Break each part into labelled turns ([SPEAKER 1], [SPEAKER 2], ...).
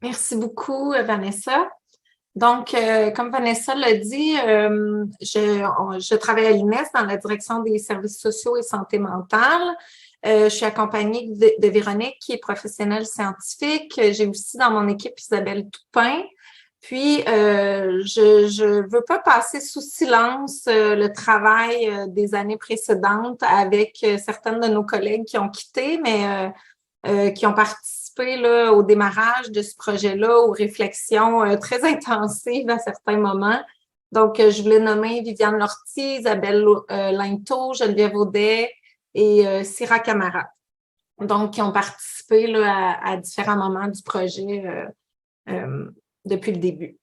[SPEAKER 1] Merci beaucoup, Vanessa. Donc, comme Vanessa l'a dit, je travaille à l'INES dans la direction des services sociaux et santé mentale. Je suis accompagnée de Véronique, qui est professionnelle scientifique. J'ai aussi dans mon équipe Isabelle Toupin. Puis, je veux pas passer sous silence le travail des années précédentes avec certaines de nos collègues qui ont quitté, mais qui ont participé là, au démarrage de ce projet-là, aux réflexions très intensives à certains moments. Donc, je voulais nommer Viviane Lortie, Isabelle Linteau, Geneviève Audet et Syrah Camara. Donc, qui ont participé là, à différents moments du projet depuis le début.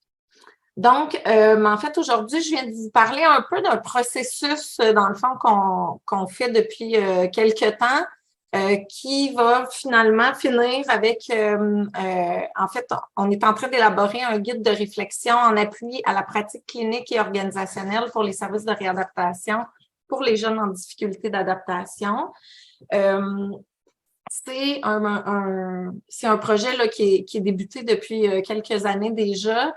[SPEAKER 1] Donc, en fait, aujourd'hui, je viens de vous parler un peu d'un processus, dans le fond, qu'on fait depuis quelques temps, qui va finalement finir avec, en fait, on est en train d'élaborer un guide de réflexion en appui à la pratique clinique et organisationnelle pour les services de réadaptation pour les jeunes en difficulté d'adaptation. C'est un projet là, qui est débuté depuis quelques années déjà,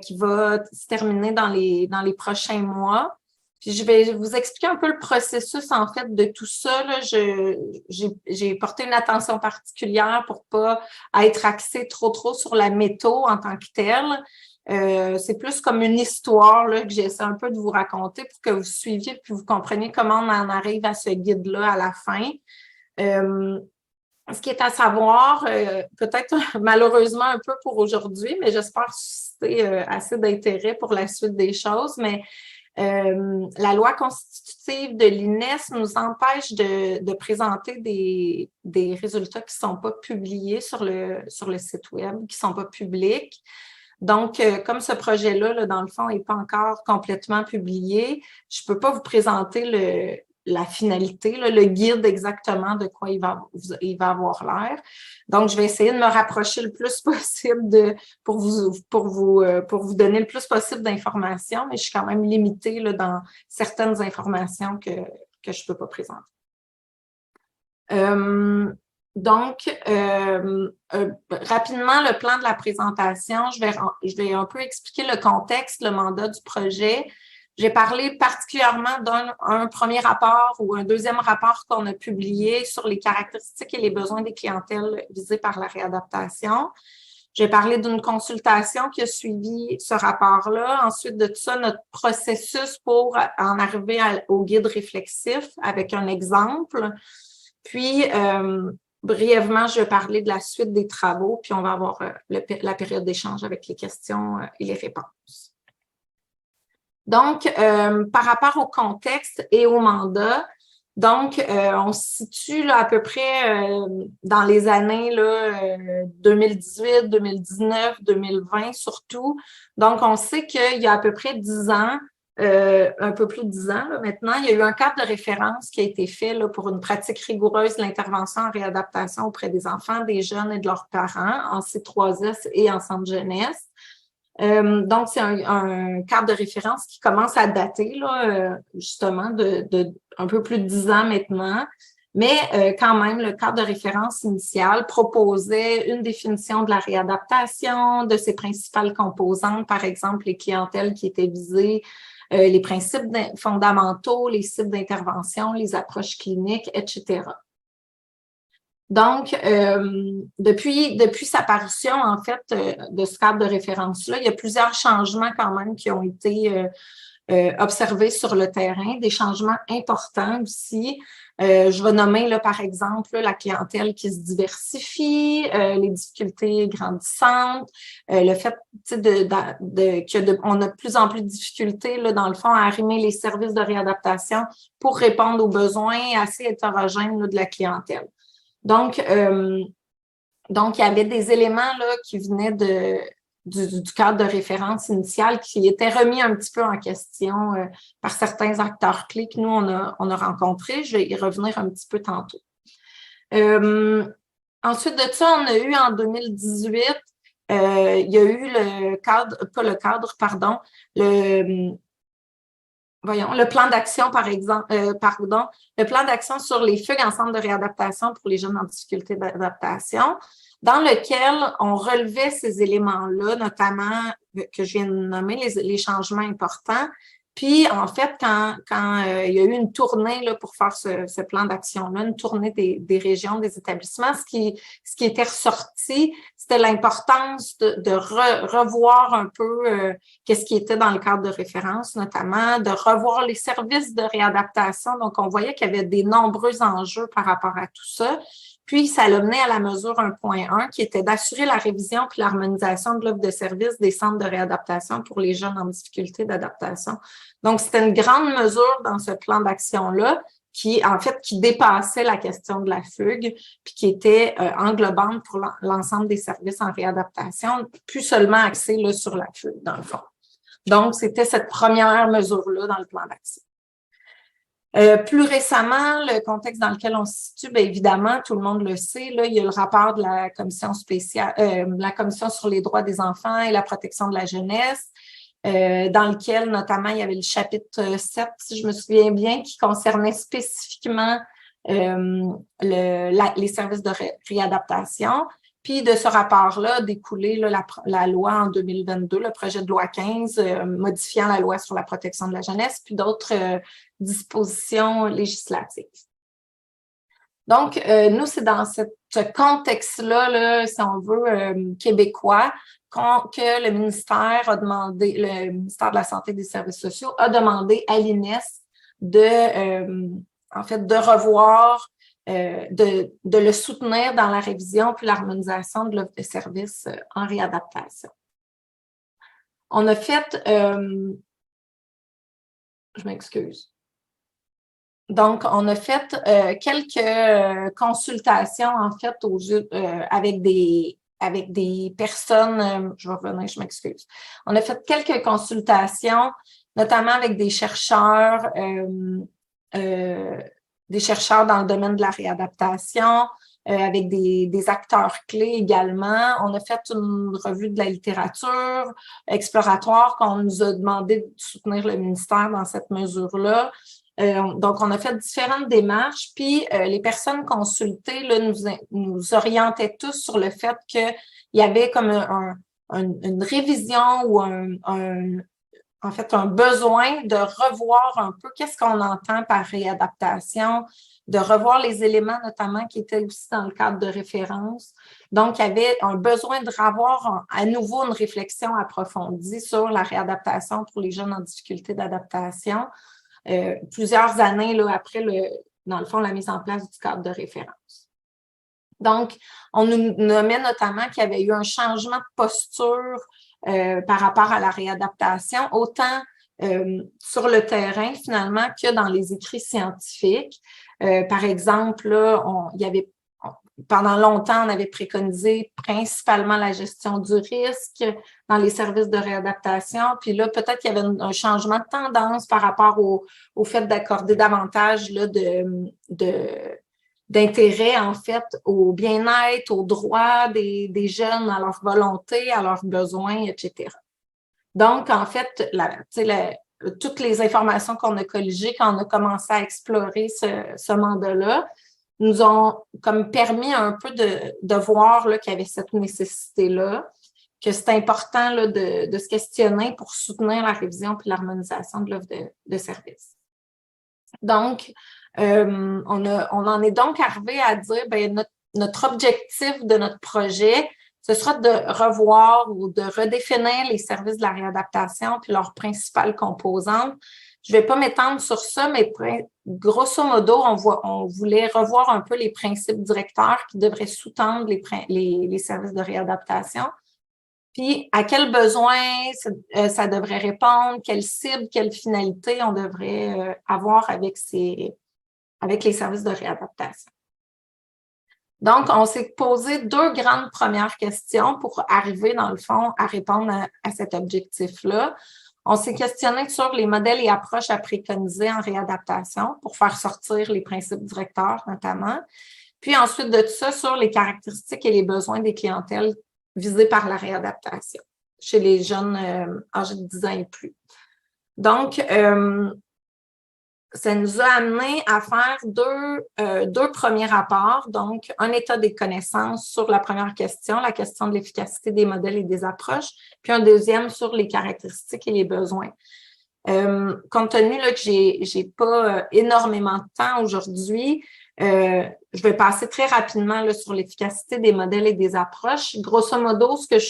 [SPEAKER 1] qui va se terminer dans les prochains mois. Puis je vais vous expliquer un peu le processus en fait de tout ça. Là. J'ai porté une attention particulière pour pas être axée trop sur la métho en tant que telle. C'est plus comme une histoire là, que j'essaie un peu de vous raconter pour que vous suiviez puis vous compreniez comment on en arrive à ce guide-là à la fin. Ce qui est à savoir, peut-être malheureusement un peu pour aujourd'hui, mais j'espère susciter assez d'intérêt pour la suite des choses, mais la loi constitutive de l'INES nous empêche de présenter des résultats qui ne sont pas publiés sur le site web, qui ne sont pas publics. Donc, comme ce projet-là, là, dans le fond, n'est pas encore complètement publié, je ne peux pas vous présenter la finalité, là, le guide exactement de quoi il va avoir l'air. Donc, je vais essayer de me rapprocher le plus possible pour vous donner le plus possible d'informations, mais je suis quand même limitée là, dans certaines informations que je ne peux pas présenter. Rapidement, le plan de la présentation, je vais un peu expliquer le contexte, le mandat du projet. J'ai parlé particulièrement d'un premier rapport ou un deuxième rapport qu'on a publié sur les caractéristiques et les besoins des clientèles visées par la réadaptation. J'ai parlé d'une consultation qui a suivi ce rapport-là. Ensuite de tout ça, notre processus pour en arriver au guide réflexif avec un exemple. Puis, brièvement, je vais parler de la suite des travaux, puis on va avoir la période d'échange avec les questions et les réponses. Donc, par rapport au contexte et au mandat, donc, on se situe là, à peu près dans les années là, 2018, 2019, 2020 surtout. Donc, on sait qu'il y a à peu près 10 ans, un peu plus de 10 ans là, maintenant, il y a eu un cadre de référence qui a été fait là, pour une pratique rigoureuse de l'intervention en réadaptation auprès des enfants, des jeunes et de leurs parents en C3S et en centre jeunesse. Donc, c'est un cadre de référence qui commence à dater, là, justement, de un peu plus de 10 ans maintenant. Mais quand même, le cadre de référence initial proposait une définition de la réadaptation, de ses principales composantes, par exemple, les clientèles qui étaient visées, les principes fondamentaux, les sites d'intervention, les approches cliniques, etc. Donc, depuis sa parution, en fait, de ce cadre de référence-là, il y a plusieurs changements quand même qui ont été observés sur le terrain, des changements importants aussi. Je vais nommer, là, par exemple, la clientèle qui se diversifie, les difficultés grandissantes, le fait qu'on a de plus en plus de difficultés, là, dans le fond, à arrimer les services de réadaptation pour répondre aux besoins assez hétérogènes là, de la clientèle. Donc, il y avait des éléments là, qui venaient du cadre de référence initial qui étaient remis un petit peu en question par certains acteurs clés que nous, on a rencontrés. Je vais y revenir un petit peu tantôt. Ensuite de ça, on a eu en 2018, il y a eu le plan d'action, par exemple, le plan d'action sur les fugues en centre de réadaptation pour les jeunes en difficulté d'adaptation. dans lequel on relevait ces éléments-là, notamment que je viens de nommer, les changements importants. Puis, en fait, quand il y a eu une tournée là, pour faire ce plan d'action-là, une tournée des régions, des établissements, ce qui était ressorti, c'était l'importance de revoir un peu qu'est-ce qui était dans le cadre de référence, notamment, de revoir les services de réadaptation. Donc, on voyait qu'il y avait des nombreux enjeux par rapport à tout ça. Puis, ça l'a mené à la mesure 1.1, qui était d'assurer la révision puis l'harmonisation de l'offre de services des centres de réadaptation pour les jeunes en difficulté d'adaptation. Donc, c'était une grande mesure dans ce plan d'action-là qui dépassait la question de la fugue puis qui était englobante pour l'ensemble des services en réadaptation, plus seulement axée là, sur la fugue, dans le fond. Donc, c'était cette première mesure-là dans le plan d'action. Plus récemment, le contexte dans lequel on se situe, bien évidemment, tout le monde le sait, là, il y a le rapport de la commission spéciale, la commission sur les droits des enfants et la protection de la jeunesse, dans lequel, notamment, il y avait le chapitre 7, si je me souviens bien, qui concernait spécifiquement les services de réadaptation. Puis de ce rapport-là a découlé là, la loi en 2022, le projet de loi 15, modifiant la loi sur la protection de la jeunesse, puis d'autres dispositions législatives. Donc, nous, c'est dans ce contexte-là, là, si on veut, québécois, que le ministère a demandé, le ministère de la Santé et des Services sociaux a demandé à l'INES de revoir, de le soutenir dans la révision puis l'harmonisation de l'offre de services en réadaptation. On a fait, je m'excuse. Donc, on a fait quelques consultations, en fait, avec des personnes, je vais revenir, je m'excuse. On a fait quelques consultations, notamment avec des chercheurs dans le domaine de la réadaptation, avec des acteurs clés également. On a fait une revue de la littérature exploratoire qu'on nous a demandé de soutenir le ministère dans cette mesure-là. Donc, on a fait différentes démarches, puis les personnes consultées là, nous orientaient tous sur le fait qu'il y avait comme une révision ou en fait, un besoin de revoir un peu qu'est-ce qu'on entend par réadaptation, de revoir les éléments notamment qui étaient aussi dans le cadre de référence. Donc, il y avait un besoin de revoir à nouveau une réflexion approfondie sur la réadaptation pour les jeunes en difficulté d'adaptation, plusieurs années là, après, dans le fond, la mise en place du cadre de référence. Donc, on nous nommait notamment qu'il y avait eu un changement de posture par rapport à la réadaptation, autant sur le terrain finalement que dans les écrits scientifiques. Par exemple, là, pendant longtemps, on avait préconisé principalement la gestion du risque dans les services de réadaptation. Puis là, peut-être qu'il y avait un changement de tendance par rapport au fait d'accorder davantage là, d'intérêt, en fait, au bien-être, aux droits des jeunes, à leur volonté, à leurs besoins, etc. Donc, en fait, toutes les informations qu'on a colligées quand on a commencé à explorer ce mandat-là nous ont comme permis un peu de voir là, qu'il y avait cette nécessité-là, que c'est important là, de se questionner pour soutenir la révision puis l'harmonisation de l'offre de services. Donc, on en est donc arrivé à dire, bien, notre objectif de notre projet, ce sera de revoir ou de redéfinir les services de la réadaptation puis leurs principales composantes. Je ne vais pas m'étendre sur ça, mais grosso modo, on voulait revoir un peu les principes directeurs qui devraient sous-tendre les services de réadaptation. Puis, à quels besoins ça devrait répondre, quelle cible, quelle finalité on devrait avoir avec les services de réadaptation. Donc, on s'est posé deux grandes premières questions pour arriver, dans le fond, à répondre à cet objectif-là. On s'est questionné sur les modèles et approches à préconiser en réadaptation pour faire sortir les principes directeurs, notamment. Puis ensuite de tout ça, sur les caractéristiques et les besoins des clientèles visées par la réadaptation chez les jeunes âgés de 10 ans et plus. Donc, ça nous a amené à faire deux premiers rapports. Donc, un état des connaissances sur la première question, la question de l'efficacité des modèles et des approches, puis un deuxième sur les caractéristiques et les besoins. Compte tenu là, que j'ai pas énormément de temps aujourd'hui, je vais passer très rapidement là, sur l'efficacité des modèles et des approches. Grosso modo, ce que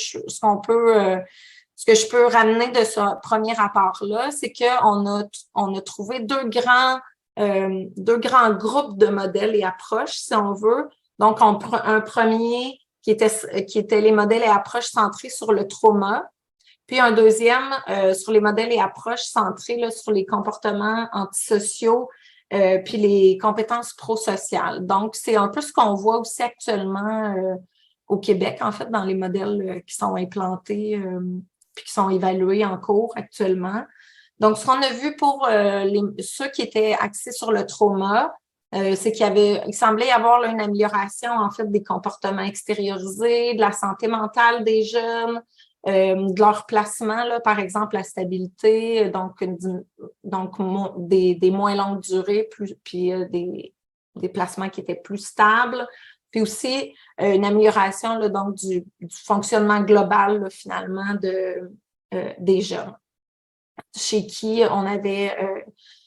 [SPEAKER 1] je peux ramener de ce premier rapport-là, c'est qu'on a trouvé deux grands groupes de modèles et approches, si on veut. Donc, un premier qui était les modèles et approches centrés sur le trauma, puis un deuxième sur les modèles et approches centrés là, sur les comportements antisociaux, puis les compétences prosociales. Donc, c'est un peu ce qu'on voit aussi actuellement au Québec, en fait, dans les modèles qui sont implantés puis qui sont évalués en cours actuellement. Donc, ce qu'on a vu pour ceux qui étaient axés sur le trauma, c'est il semblait y avoir là, une amélioration, en fait, des comportements extériorisés, de la santé mentale des jeunes, de leur placement, là, par exemple, la stabilité, donc des moins longues durées, puis des placements qui étaient plus stables, puis aussi une amélioration là, donc du fonctionnement global, là, finalement, des jeunes, chez qui on avait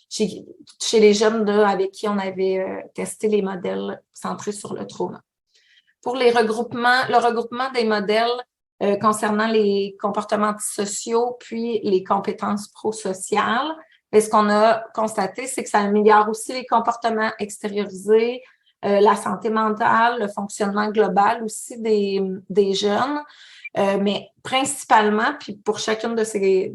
[SPEAKER 1] chez les jeunes là, avec qui on avait testé les modèles centrés sur le trauma. Pour le regroupement des modèles concernant les comportements antisociaux puis les compétences prosociales, ce qu'on a constaté, c'est que ça améliore aussi les comportements extériorisés, la santé mentale, le fonctionnement global aussi des jeunes, mais principalement, puis pour chacun de ces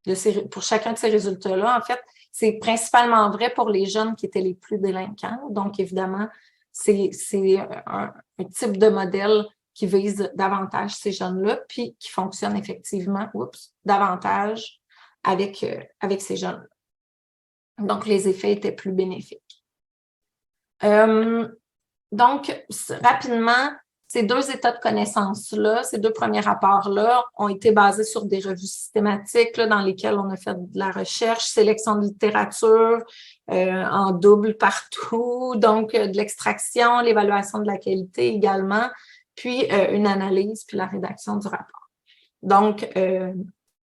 [SPEAKER 1] résultats-là, en fait, c'est principalement vrai pour les jeunes qui étaient les plus délinquants. Donc, évidemment, c'est un type de modèle qui vise davantage ces jeunes-là, puis qui fonctionne effectivement davantage avec ces jeunes-là. Donc, les effets étaient plus bénéfiques. Donc, rapidement, ces deux états de connaissance-là, ces deux premiers rapports-là ont été basés sur des revues systématiques là, dans lesquelles on a fait de la recherche, sélection de littérature en double partout, donc de l'extraction, l'évaluation de la qualité également, puis une analyse, puis la rédaction du rapport. Donc,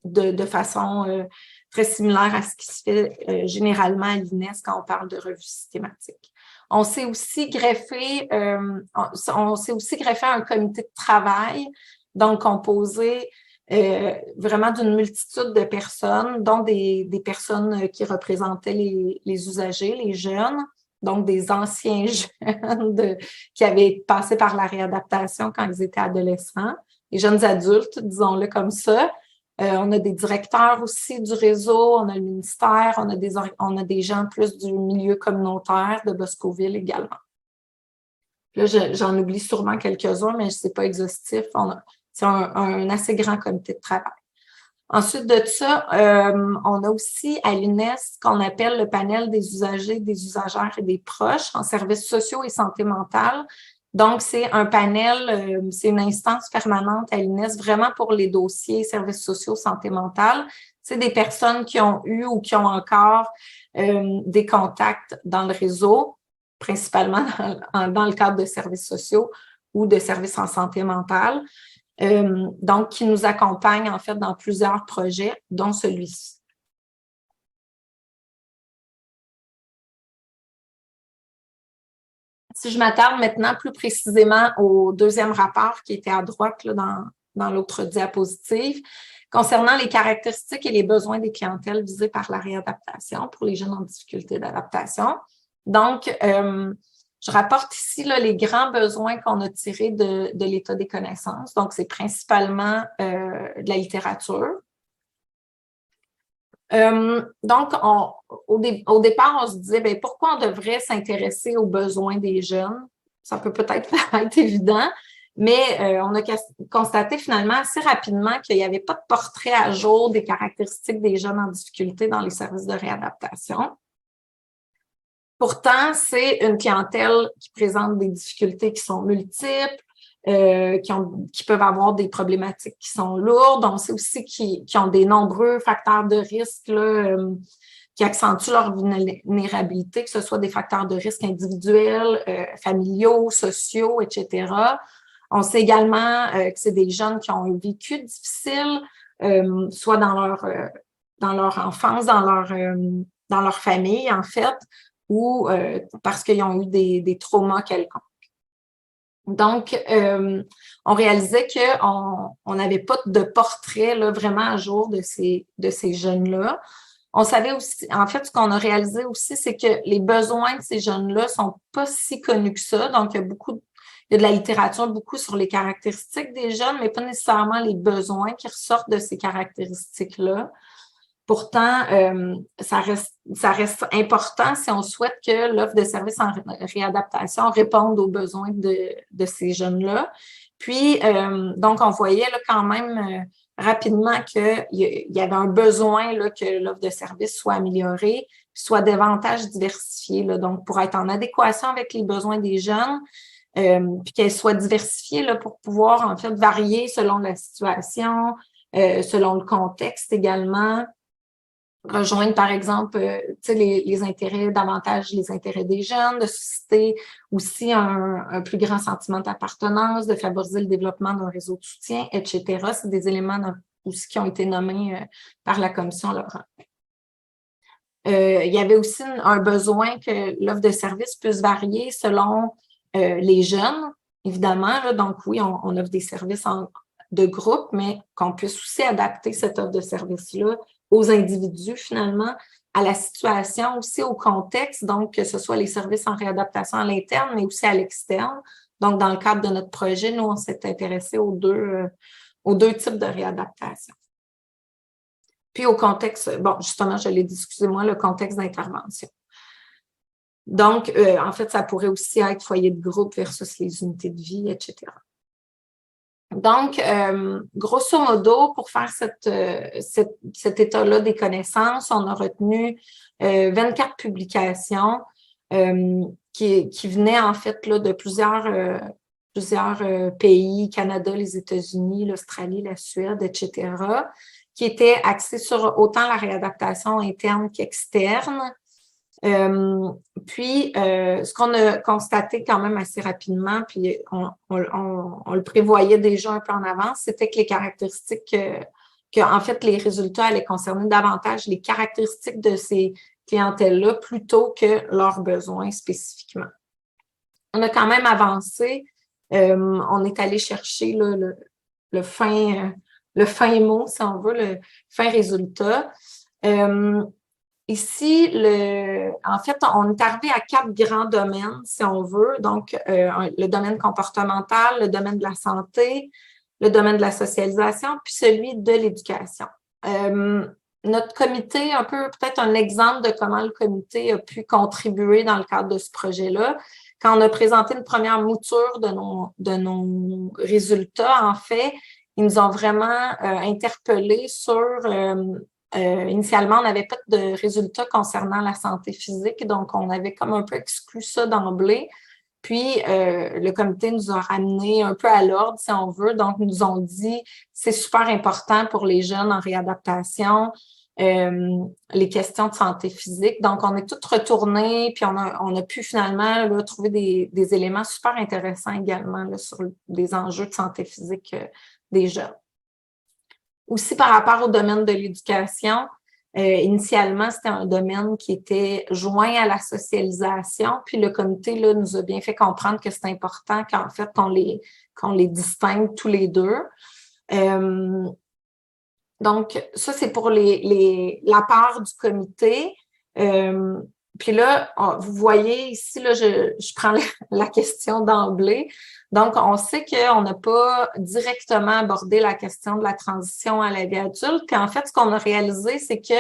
[SPEAKER 1] de façon très similaire à ce qui se fait généralement à l'INES quand on parle de revues systématiques. On s'est aussi greffé un comité de travail, donc composé vraiment d'une multitude de personnes, dont des personnes qui représentaient les usagers, les jeunes, donc des anciens jeunes qui avaient passé par la réadaptation quand ils étaient adolescents, les jeunes adultes, disons-le comme ça. On a des directeurs aussi du réseau, on a le ministère, on a des gens plus du milieu communautaire de Boscoville également. Là, j'en oublie sûrement quelques-uns, mais ce n'est pas exhaustif. C'est un assez grand comité de travail. Ensuite de ça, on a aussi à l'UNES ce qu'on appelle le panel des usagers, des usagères et des proches en services sociaux et santé mentale. Donc, c'est un panel, c'est une instance permanente à l'INES vraiment pour les dossiers services sociaux, santé mentale. C'est des personnes qui ont eu ou qui ont encore des contacts dans le réseau, principalement dans le cadre de services sociaux ou de services en santé mentale, donc qui nous accompagnent en fait dans plusieurs projets, dont celui-ci. Si je m'attarde maintenant plus précisément au deuxième rapport qui était à droite là, dans l'autre diapositive, concernant les caractéristiques et les besoins des clientèles visées par la réadaptation pour les jeunes en difficulté d'adaptation. Donc, je rapporte ici là, les grands besoins qu'on a tirés de l'état des connaissances. Donc, c'est principalement de la littérature. Donc, au départ, on se disait, bien, pourquoi on devrait s'intéresser aux besoins des jeunes? Ça peut peut-être être évident, mais on a constaté finalement assez rapidement qu'il n'y avait pas de portrait à jour des caractéristiques des jeunes en difficulté dans les services de réadaptation. Pourtant, c'est une clientèle qui présente des difficultés qui sont multiples, qui peuvent avoir des problématiques qui sont lourdes. On sait aussi qu'ils ont des nombreux facteurs de risque là, qui accentuent leur vulnérabilité, que ce soit des facteurs de risque individuels, familiaux, sociaux, etc. On sait également que c'est des jeunes qui ont un vécu difficile, soit dans leur enfance, dans leur famille, en fait, ou parce qu'ils ont eu des traumas quelconques. Donc, on réalisait qu'on n'avait pas de portrait là, vraiment à jour de ces jeunes-là. On savait aussi, en fait, ce qu'on a réalisé aussi, c'est que les besoins de ces jeunes-là sont pas si connus que ça. Donc, il y a de la littérature beaucoup sur les caractéristiques des jeunes, mais pas nécessairement les besoins qui ressortent de ces caractéristiques-là. Pourtant, ça reste important si on souhaite que l'offre de services en réadaptation réponde aux besoins de ces jeunes-là. Puis, donc, on voyait là, quand même rapidement qu'il y avait un besoin là, que l'offre de services soit améliorée, soit davantage diversifiée. Là, donc, pour être en adéquation avec les besoins des jeunes, puis qu'elle soit diversifiée là, pour pouvoir, en fait, varier selon la situation, selon le contexte également. Rejoindre, par exemple, les intérêts, davantage les intérêts des jeunes, de susciter aussi un plus grand sentiment d'appartenance, de favoriser le développement d'un réseau de soutien, etc. C'est des éléments aussi qui ont été nommés par la commission Laurent. Il y avait aussi un besoin que l'offre de services puisse varier selon les jeunes, évidemment. Là, donc oui, on offre des services de groupe, mais qu'on puisse aussi adapter cette offre de services-là aux individus, finalement, à la situation, aussi au contexte, donc que ce soit les services en réadaptation à l'interne, mais aussi à l'externe. Donc, dans le cadre de notre projet, nous, on s'est intéressé aux deux types de réadaptation. Puis au contexte, bon, justement, je l'ai dit, excusez-moi, le contexte d'intervention. Donc, en fait, ça pourrait aussi être foyer de groupe versus les unités de vie, etc. Donc, grosso modo, pour faire cet état-là des connaissances, on a retenu 24 publications qui venaient en fait là, de plusieurs pays, Canada, les États-Unis, l'Australie, la Suède, etc., qui étaient axés sur autant la réadaptation interne qu'externe. Puis, ce qu'on a constaté quand même assez rapidement, puis on le prévoyait déjà un peu en avance, c'était que les caractéristiques, en fait, les résultats allaient concerner davantage les caractéristiques de ces clientèles-là plutôt que leurs besoins spécifiquement. On a quand même avancé. On est allé chercher là, le fin mot, si on veut, le fin résultat. Ici, en fait, on est arrivé à 4 grands domaines, si on veut. Donc, le domaine comportemental, le domaine de la santé, le domaine de la socialisation, puis celui de l'éducation. Notre comité, un peu peut-être un exemple de comment le comité a pu contribuer dans le cadre de ce projet-là. Quand on a présenté une première mouture de nos résultats, en fait, ils nous ont vraiment interpellés sur... initialement, on n'avait pas de résultats concernant la santé physique, donc on avait comme un peu exclu ça d'emblée. Puis, le comité nous a ramené un peu à l'ordre, si on veut. Donc, nous ont dit, c'est super important pour les jeunes en réadaptation, les questions de santé physique. Donc, on est toutes retournées, puis on a pu finalement là, trouver des éléments super intéressants également là, sur des enjeux de santé physique des jeunes. Aussi, par rapport au domaine de l'éducation, initialement, c'était un domaine qui était joint à la socialisation, puis le comité là, nous a bien fait comprendre que c'est important qu'en fait, qu'on les distingue tous les deux. Donc, ça, c'est pour la part du comité. Puis là, vous voyez ici, là, je prends la question d'emblée. Donc, on sait qu'on n'a pas directement abordé la question de la transition à la vie adulte. Puis en fait, ce qu'on a réalisé, c'est que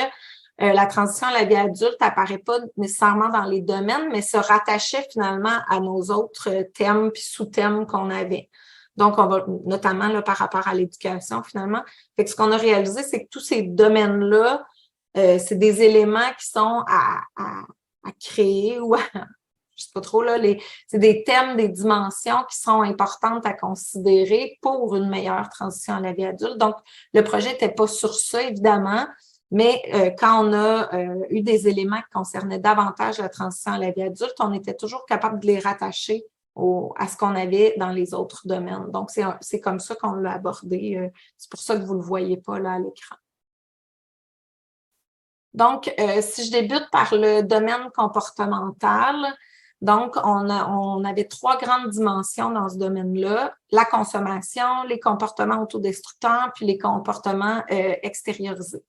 [SPEAKER 1] la transition à la vie adulte n'apparaît pas nécessairement dans les domaines, mais se rattachait finalement à nos autres thèmes puis sous-thèmes qu'on avait. Donc, on va notamment là, par rapport à l'éducation, finalement. Fait que ce qu'on a réalisé, c'est que tous ces domaines-là, c'est des éléments qui sont à créer ou je sais pas trop, là, c'est des thèmes, des dimensions qui sont importantes à considérer pour une meilleure transition à la vie adulte. Donc, le projet n'était pas sur ça, évidemment, Mais quand on a eu des éléments qui concernaient davantage la transition à la vie adulte, on était toujours capable de les rattacher à ce qu'on avait dans les autres domaines. Donc, c'est comme ça qu'on l'a abordé. C'est pour ça que vous ne le voyez pas là à l'écran. Donc, si je débute par le domaine comportemental, donc on avait 3 grandes dimensions dans ce domaine-là: la consommation, les comportements autodestructeurs, puis les comportements extériorisés.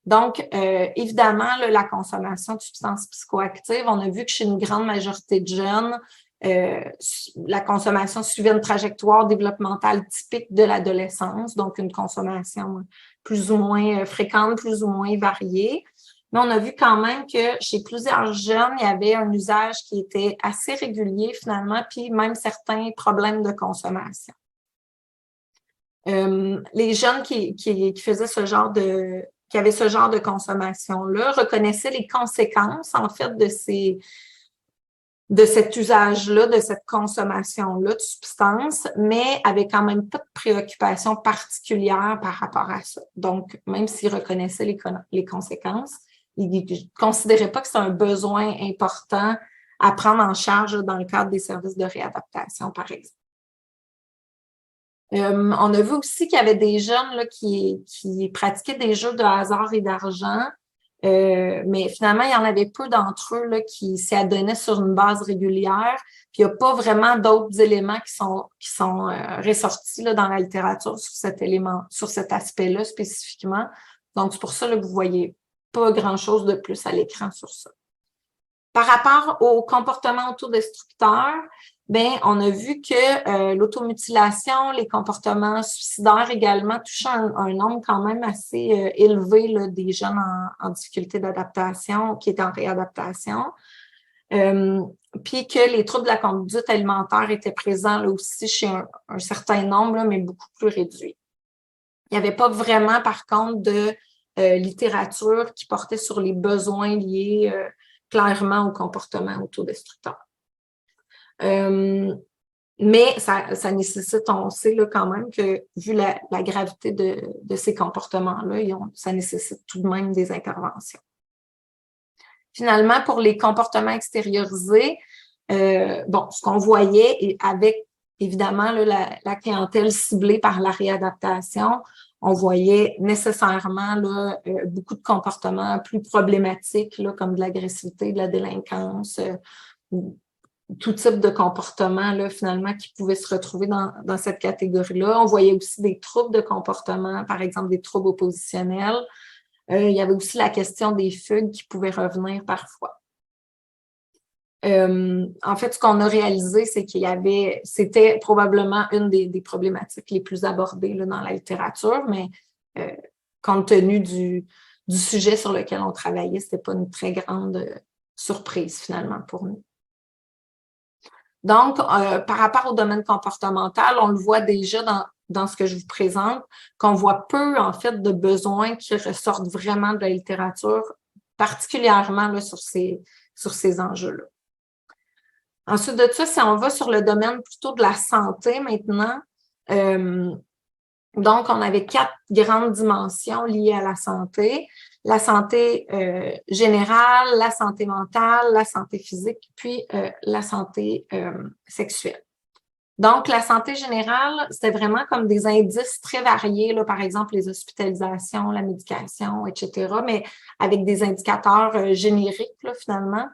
[SPEAKER 1] Donc, évidemment, là, la consommation de substances psychoactives, on a vu que chez une grande majorité de jeunes, la consommation suivait une trajectoire développementale typique de l'adolescence, donc une consommation plus ou moins fréquente, plus ou moins variée. Mais on a vu quand même que chez plusieurs jeunes, il y avait un usage qui était assez régulier finalement, puis même certains problèmes de consommation. Les jeunes qui faisaient ce genre qui avaient ce genre de consommation-là reconnaissaient les conséquences, en fait, de cet usage-là, de cette consommation-là de substances, mais avaient quand même pas de préoccupation particulière par rapport à ça. Donc, même s'ils reconnaissaient les conséquences, ils ne considéraient pas que c'est un besoin important à prendre en charge dans le cadre des services de réadaptation, par exemple. On a vu aussi qu'il y avait des jeunes là, qui pratiquaient des jeux de hasard et d'argent, mais finalement, il y en avait peu d'entre eux là, qui s'y adonnaient sur une base régulière. Puis il n'y a pas vraiment d'autres éléments qui sont ressortis là, dans la littérature sur cet aspect-là spécifiquement. Donc, c'est pour ça là, que vous ne voyez pas grand-chose de plus à l'écran sur ça. Par rapport au comportement autodestructeur, ben, on a vu que l'automutilation, les comportements suicidaires également touchaient un nombre quand même assez élevé là, des jeunes en difficulté d'adaptation, qui étaient en réadaptation. Puis que les troubles de la conduite alimentaire étaient présents là aussi chez un certain nombre, là, mais beaucoup plus réduit. Il n'y avait pas vraiment, par contre, de littérature qui portait sur les besoins liés clairement au comportement autodestructeur. Mais ça nécessite, on sait là, quand même que, vu la gravité de ces comportements-là, ça nécessite tout de même des interventions. Finalement, pour les comportements extériorisés, ce qu'on voyait avec, évidemment, là, la clientèle ciblée par la réadaptation, on voyait nécessairement là, beaucoup de comportements plus problématiques, là, comme de l'agressivité, de la délinquance, tout type de comportement, là, finalement, qui pouvaient se retrouver dans cette catégorie-là. On voyait aussi des troubles de comportement, par exemple des troubles oppositionnels. Il y avait aussi la question des fugues qui pouvaient revenir parfois. En fait, ce qu'on a réalisé, c'est c'était probablement une des problématiques les plus abordées là, dans la littérature, mais compte tenu du sujet sur lequel on travaillait, c'était pas une très grande surprise finalement pour nous. Donc, par rapport au domaine comportemental, on le voit déjà dans ce que je vous présente, qu'on voit peu, en fait, de besoins qui ressortent vraiment de la littérature, particulièrement là, sur ces enjeux-là. Ensuite de ça, si on va sur le domaine plutôt de la santé maintenant, donc, on avait 4 grandes dimensions liées à la santé. La santé générale, la santé mentale, la santé physique, puis la santé sexuelle. Donc, la santé générale, c'était vraiment comme des indices très variés, là, par exemple les hospitalisations, la médication, etc., mais avec des indicateurs génériques, là, finalement.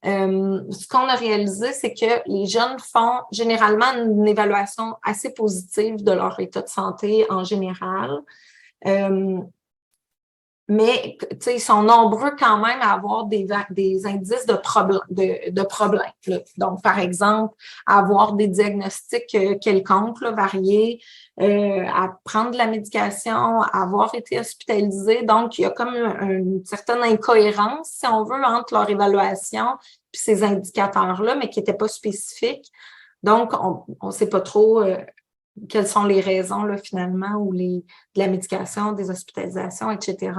[SPEAKER 1] Ce qu'on a réalisé, c'est que les jeunes font généralement une évaluation assez positive de leur état de santé en général. Mais ils sont nombreux quand même à avoir des indices de problèmes. Là. Donc, par exemple, avoir des diagnostics quelconques, là, variés, à prendre de la médication, à avoir été hospitalisé. Donc, il y a comme une certaine incohérence, si on veut, entre leur évaluation et ces indicateurs-là, mais qui n'étaient pas spécifiques. Donc, on ne sait pas trop quelles sont les raisons, là, finalement, ou de la médication, des hospitalisations, etc.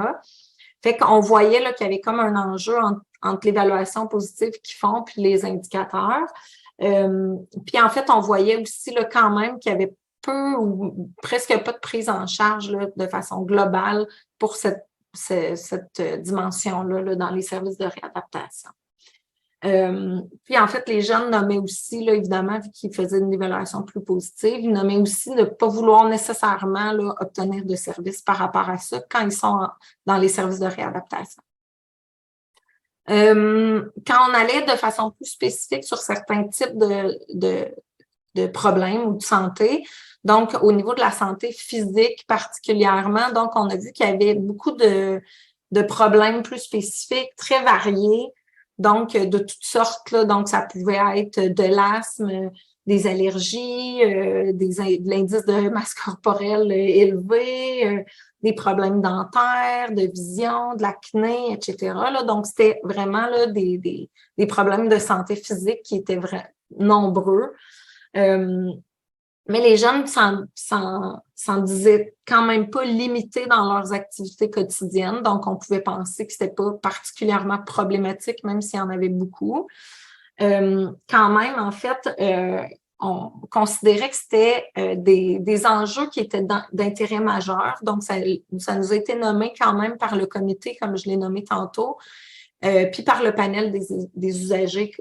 [SPEAKER 1] Fait qu'on voyait là, qu'il y avait comme un enjeu entre l'évaluation positive qu'ils font puis les indicateurs. Puis en fait, on voyait aussi là, quand même qu'il y avait peu ou presque pas de prise en charge là, de façon globale pour cette dimension-là là, dans les services de réadaptation. Puis, en fait, les jeunes nommaient aussi, là, évidemment, vu qu'ils faisaient une évaluation plus positive, ils nommaient aussi de ne pas vouloir nécessairement là, obtenir de services par rapport à ça quand ils sont dans les services de réadaptation. Quand on allait de façon plus spécifique sur certains types de problèmes ou de santé, donc au niveau de la santé physique particulièrement, donc on a vu qu'il y avait beaucoup de problèmes plus spécifiques, très variés, donc de toutes sortes, là, donc ça pouvait être de l'asthme, des allergies, de l'indice de masse corporelle élevé, des problèmes dentaires, de vision, de l'acné, etc. Là, donc, c'était vraiment là, des problèmes de santé physique qui étaient nombreux. Mais les jeunes s'en disaient quand même pas limités dans leurs activités quotidiennes. Donc, on pouvait penser que c'était pas particulièrement problématique, même s'il y en avait beaucoup. Quand même, en fait, on considérait que c'était des enjeux qui étaient d'intérêt majeur. Donc, ça nous a été nommé quand même par le comité, comme je l'ai nommé tantôt, puis par le panel des usagers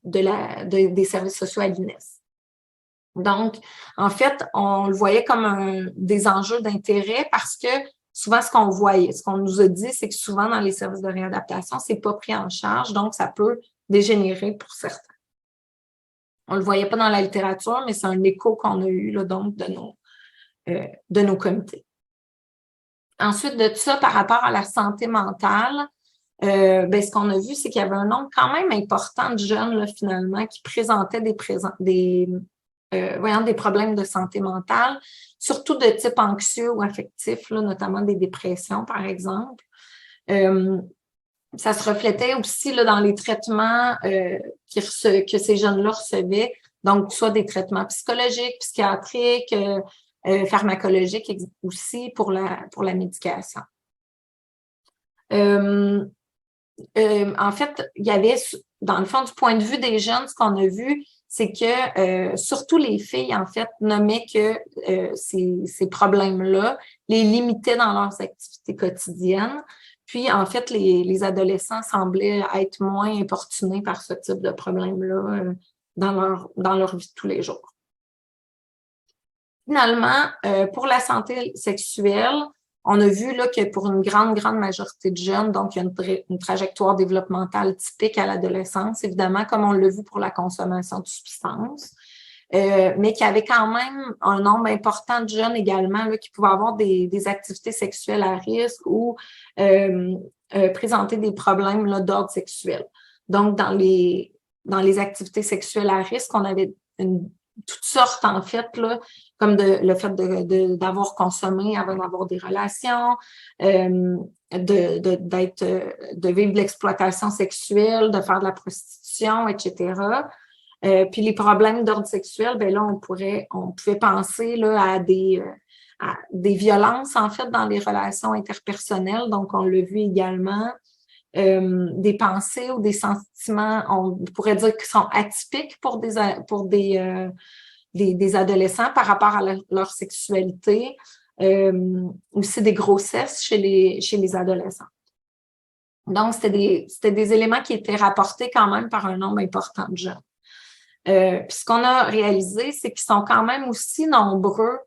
[SPEAKER 1] des services sociaux à l'INES. Donc, en fait, on le voyait comme des enjeux d'intérêt parce que souvent, ce qu'on nous a dit, c'est que souvent dans les services de réadaptation, c'est pas pris en charge, donc ça peut dégénérer pour certains. On le voyait pas dans la littérature, mais c'est un écho qu'on a eu là, donc de nos comités. Ensuite de ça, par rapport à la santé mentale, ce qu'on a vu, c'est qu'il y avait un nombre quand même important de jeunes là, finalement qui présentaient des problèmes de santé mentale, surtout de type anxieux ou affectif, là, notamment des dépressions, par exemple. Ça se reflétait aussi là, dans les traitements que ces jeunes-là recevaient, donc soit des traitements psychologiques, psychiatriques, pharmacologiques aussi pour la médication. En fait, il y avait, dans le fond, du point de vue des jeunes, ce qu'on a vu, c'est que surtout les filles, en fait, nommaient que ces problèmes-là les limitaient dans leurs activités quotidiennes. Puis, en fait, les adolescents semblaient être moins importunés par ce type de problème-là dans leur vie de tous les jours. Finalement, pour la santé sexuelle, on a vu là, que pour une grande majorité de jeunes, donc il y a une trajectoire développementale typique à l'adolescence, évidemment, comme on l'a vu pour la consommation de substances, mais qu'il y avait quand même un nombre important de jeunes également là, qui pouvaient avoir des activités sexuelles à risque ou présenter des problèmes là, d'ordre sexuel. Donc, dans les activités sexuelles à risque, on avait toutes sortes, en fait, là, comme le fait d'avoir consommé avant d'avoir des relations, de vivre de l'exploitation sexuelle, de faire de la prostitution, etc. Puis les problèmes d'ordre sexuel, ben là, on pouvait penser là, à des violences, en fait, dans les relations interpersonnelles. Donc, on l'a vu également. Des pensées ou des sentiments, on pourrait dire qu'ils sont atypiques pour des adolescents par rapport à leur sexualité, aussi des grossesses chez les adolescents. Donc, c'était des éléments qui étaient rapportés quand même par un nombre important de jeunes. Puis ce qu'on a réalisé, c'est qu'ils sont quand même aussi nombreux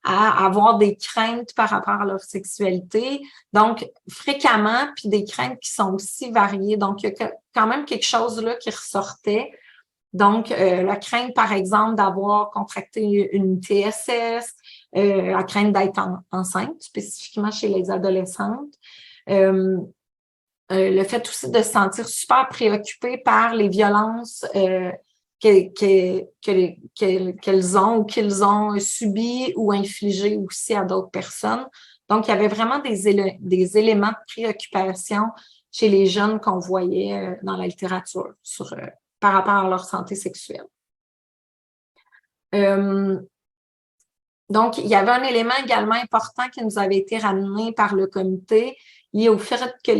[SPEAKER 1] à avoir des craintes par rapport à leur sexualité, donc fréquemment, puis des craintes qui sont aussi variées. Donc, il y a quand même quelque chose là qui ressortait. Donc, la crainte, par exemple, d'avoir contracté une TSS, la crainte d'être enceinte, spécifiquement chez les adolescentes. Le fait aussi de se sentir super préoccupée par les violences qu'elles ont ou qu'ils ont subi ou infligé aussi à d'autres personnes. Donc, il y avait vraiment des éléments de préoccupation chez les jeunes qu'on voyait dans la littérature par rapport à leur santé sexuelle. Donc, il y avait un élément également important qui nous avait été ramené par le comité lié au fait que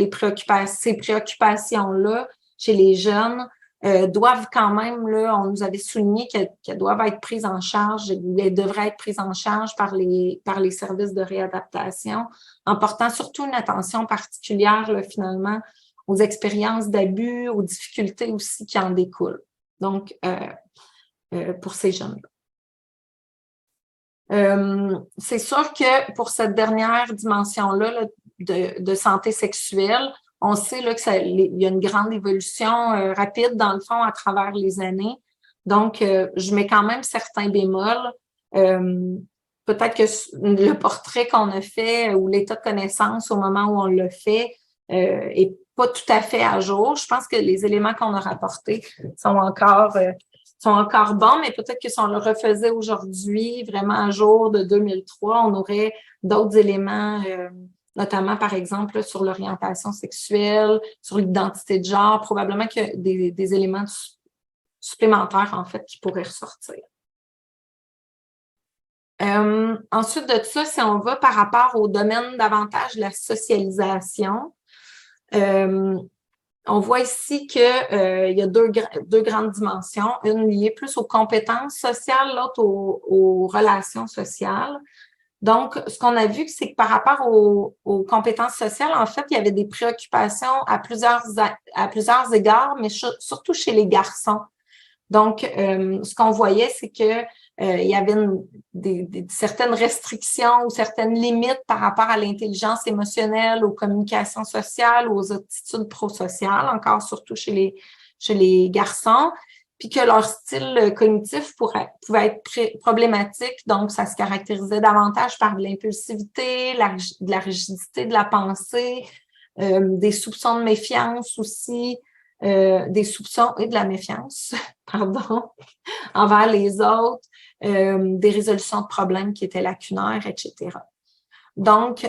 [SPEAKER 1] ces préoccupations-là chez les jeunes doivent quand même, là, on nous avait souligné qu'elles doivent être prises en charge, elles devraient être prises en charge par les services de réadaptation, en portant surtout une attention particulière, là, finalement, aux expériences d'abus, aux difficultés aussi qui en découlent. Donc, pour ces jeunes-là. C'est sûr que pour cette dernière dimension-là là, de santé sexuelle, on sait là, il y a une grande évolution rapide, dans le fond, à travers les années. Donc, je mets quand même certains bémols. Peut-être que le portrait qu'on a fait ou l'état de connaissance au moment où on l'a fait est pas tout à fait à jour. Je pense que les éléments qu'on a rapportés sont encore bons, mais peut-être que si on le refaisait aujourd'hui, vraiment à jour de 2003, on aurait d'autres éléments, notamment, par exemple, là, sur l'orientation sexuelle, sur l'identité de genre, probablement qu'il y a des éléments supplémentaires, en fait, qui pourraient ressortir. Ensuite de ça, si on va par rapport au domaine davantage de la socialisation, on voit ici qu'il y a deux grandes dimensions, une liée plus aux compétences sociales, l'autre aux relations sociales. Donc, ce qu'on a vu, c'est que par rapport aux compétences sociales, en fait, il y avait des préoccupations à plusieurs égards, mais surtout chez les garçons. Donc, ce qu'on voyait, c'est que il y avait certaines restrictions ou certaines limites par rapport à l'intelligence émotionnelle, aux communications sociales, aux aptitudes prosociales, encore surtout chez les garçons, puis que leur style cognitif pouvait être problématique. Donc, ça se caractérisait davantage par de l'impulsivité, de la rigidité de la pensée, des soupçons de méfiance aussi, des soupçons et de la méfiance, pardon, envers les autres, des résolutions de problèmes qui étaient lacunaires, etc. Donc,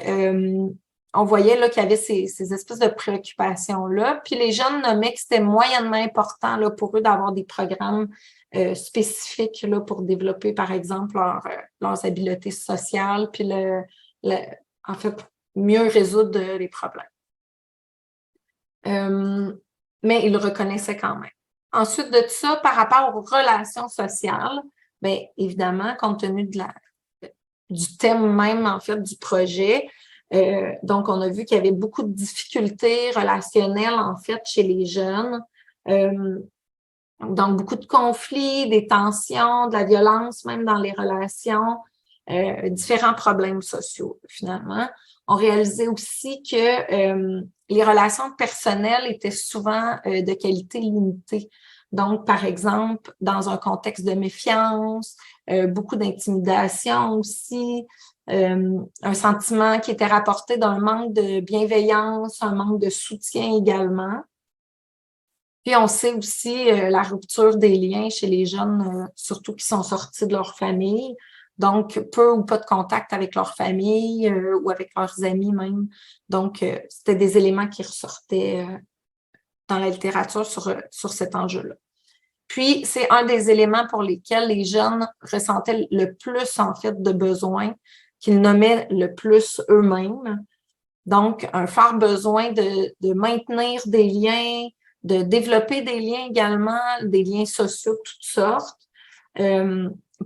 [SPEAKER 1] on voyait là qu'il y avait ces espèces de préoccupations-là. Puis les jeunes nommaient que c'était moyennement important là, pour eux d'avoir des programmes spécifiques là, pour développer, par exemple, leurs habiletés sociales, puis en fait, mieux résoudre les problèmes. Mais ils le reconnaissaient quand même. Ensuite de ça, par rapport aux relations sociales, bien évidemment, compte tenu du thème même, en fait, du projet, donc on a vu qu'il y avait beaucoup de difficultés relationnelles, en fait, chez les jeunes. Donc, beaucoup de conflits, des tensions, de la violence, même dans les relations, différents problèmes sociaux, finalement. On réalisait aussi que les relations personnelles étaient souvent de qualité limitée. Donc, par exemple, dans un contexte de méfiance, beaucoup d'intimidation aussi, un sentiment qui était rapporté d'un manque de bienveillance, un manque de soutien également. Puis on sait aussi la rupture des liens chez les jeunes, surtout qui sont sortis de leur famille. Donc, peu ou pas de contact avec leur famille ou avec leurs amis même. Donc, c'était des éléments qui ressortaient dans la littérature sur cet enjeu-là. Puis, c'est un des éléments pour lesquels les jeunes ressentaient le plus, en fait, de besoins, qu'ils nommaient le plus eux-mêmes. Donc, un fort besoin de maintenir des liens, de développer des liens également, des liens sociaux de toutes sortes,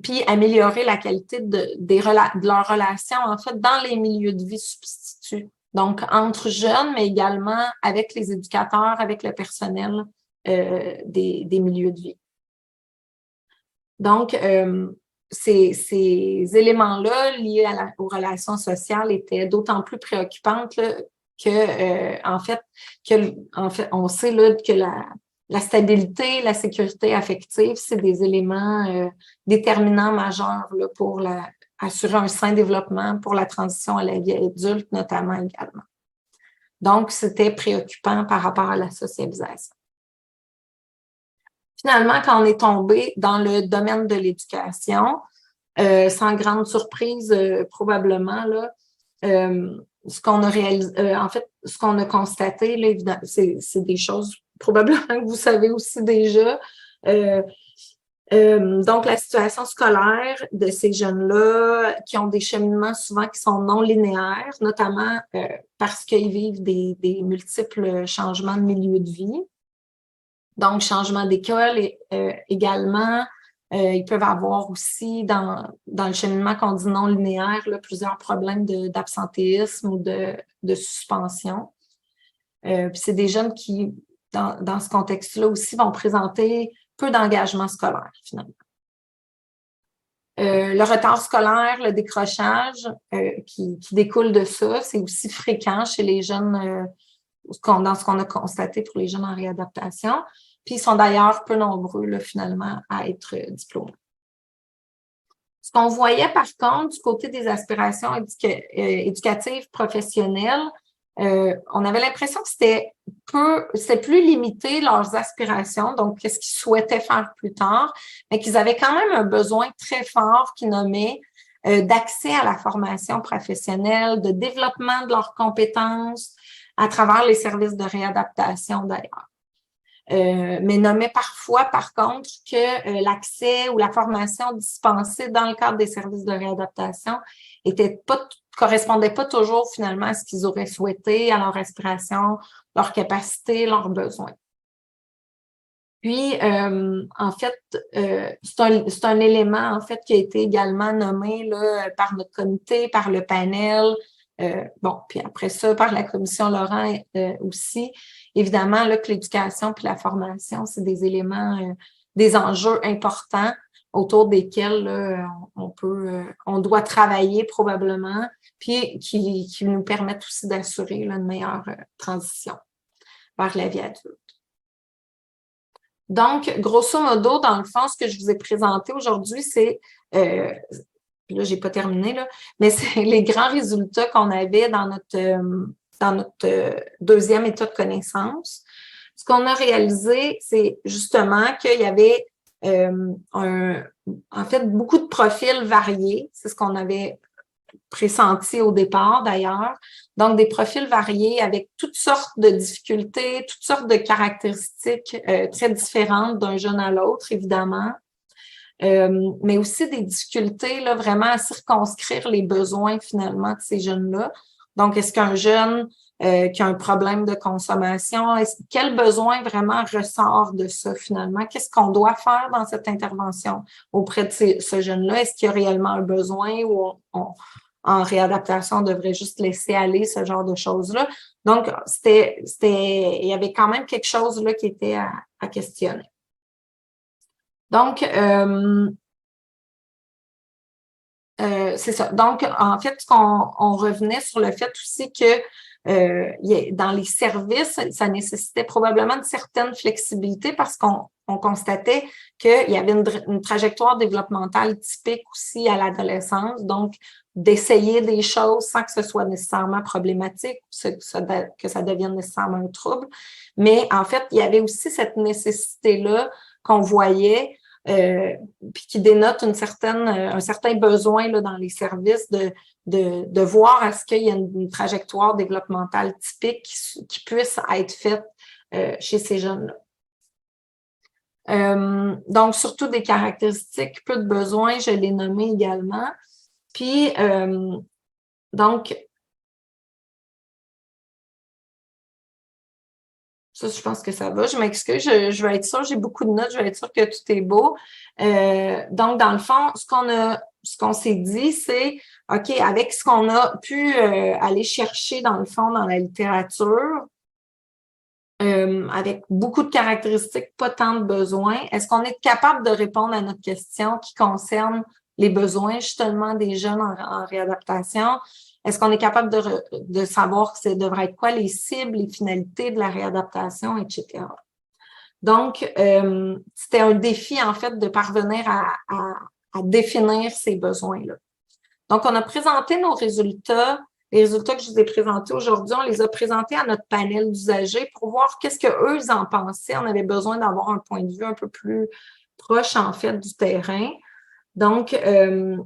[SPEAKER 1] puis améliorer la qualité de leurs relations, en fait, dans les milieux de vie substituts. Donc, entre jeunes, mais également avec les éducateurs, avec le personnel des milieux de vie. Donc, ces éléments-là liés aux relations sociales étaient d'autant plus préoccupantes là, en fait, on sait là, que la stabilité, la sécurité affective, c'est des éléments déterminants majeurs là, pour assurer un sain développement pour la transition à la vie adulte, notamment également. Donc, c'était préoccupant par rapport à la socialisation. Finalement, quand on est tombé dans le domaine de l'éducation, sans grande surprise probablement, là, ce qu'on a réalisé, en fait, ce qu'on a constaté, là, évidemment, c'est des choses probablement que vous savez aussi déjà. Donc, la situation scolaire de ces jeunes-là qui ont des cheminements souvent qui sont non linéaires, notamment parce qu'ils vivent des multiples changements de milieu de vie. Donc, changement d'école également. Ils peuvent avoir aussi, dans le cheminement qu'on dit non linéaire, là, plusieurs problèmes d'absentéisme ou de suspension. Puis c'est des jeunes qui, dans ce contexte-là aussi, vont présenter peu d'engagement scolaire, finalement. Le retard scolaire, le décrochage qui découle de ça, c'est aussi fréquent chez les jeunes, dans ce qu'on a constaté pour les jeunes en réadaptation. Puis ils sont d'ailleurs peu nombreux, là, finalement, à être diplômés. Ce qu'on voyait, par contre, du côté des aspirations éducatives professionnelles, on avait l'impression que c'était plus limité leurs aspirations, donc qu'est-ce qu'ils souhaitaient faire plus tard, mais qu'ils avaient quand même un besoin très fort qui nommait d'accès à la formation professionnelle, de développement de leurs compétences à travers les services de réadaptation d'ailleurs. Mais nommait parfois, par contre, que l'accès ou la formation dispensée dans le cadre des services de réadaptation correspondait pas toujours finalement à ce qu'ils auraient souhaité, à leur aspiration, leur capacité, leurs besoins. Puis, en fait, c'est un élément en fait qui a été également nommé là, par notre comité, par le panel, puis après ça, par la commission Laurent aussi. Évidemment, là, que l'éducation puis la formation, c'est des éléments, des enjeux importants autour desquels là, on doit travailler probablement, puis qui nous permettent aussi d'assurer là, une meilleure transition vers la vie adulte. Donc, grosso modo, dans le fond, ce que je vous ai présenté aujourd'hui, c'est là, j'ai pas terminé, là, mais c'est les grands résultats qu'on avait dans notre deuxième état de connaissance. Ce qu'on a réalisé, c'est justement qu'il y avait en fait beaucoup de profils variés. C'est ce qu'on avait pressenti au départ, d'ailleurs. Donc, des profils variés avec toutes sortes de difficultés, toutes sortes de caractéristiques très différentes d'un jeune à l'autre, évidemment. Mais aussi des difficultés là, vraiment à circonscrire les besoins finalement de ces jeunes-là. Donc, est-ce qu'un jeune qui a un problème de consommation, quel besoin vraiment ressort de ça finalement? Qu'est-ce qu'on doit faire dans cette intervention auprès de ce jeune-là? Est-ce qu'il y a réellement un besoin ou en réadaptation, on devrait juste laisser aller ce genre de choses-là? Donc, il y avait quand même quelque chose là qui était à questionner. Donc, c'est ça. Donc, en fait, on revenait sur le fait aussi que dans les services, ça nécessitait probablement une certaine flexibilité parce qu'on constatait qu'il y avait une trajectoire développementale typique aussi à l'adolescence, donc d'essayer des choses sans que ce soit nécessairement problématique, que ça devienne nécessairement un trouble. Mais en fait, il y avait aussi cette nécessité-là qu'on voyait puis qui dénote un certain besoin là, dans les services de voir est-ce qu'il y a une trajectoire développementale typique qui puisse être faite chez ces jeunes-là. Donc, surtout des caractéristiques, peu de besoins, je l'ai nommé également. Puis, donc, ça, je pense que ça va. Je m'excuse, je vais être sûre, j'ai beaucoup de notes, je vais être sûre que tout est beau. Donc, dans le fond, ce qu'on s'est dit, c'est, OK, avec ce qu'on a pu aller chercher, dans le fond, dans la littérature, avec beaucoup de caractéristiques, pas tant de besoins, est-ce qu'on est capable de répondre à notre question qui concerne les besoins, justement, des jeunes en réadaptation? Est-ce qu'on est capable de savoir que ça devrait être quoi les cibles, les finalités de la réadaptation, etc. Donc, c'était un défi, en fait, de parvenir à définir ces besoins-là. Donc, on a présenté nos résultats. Les résultats que je vous ai présentés aujourd'hui, on les a présentés à notre panel d'usagers pour voir qu'est-ce qu'eux, ils en pensaient. On avait besoin d'avoir un point de vue un peu plus proche, en fait, du terrain. Donc, ils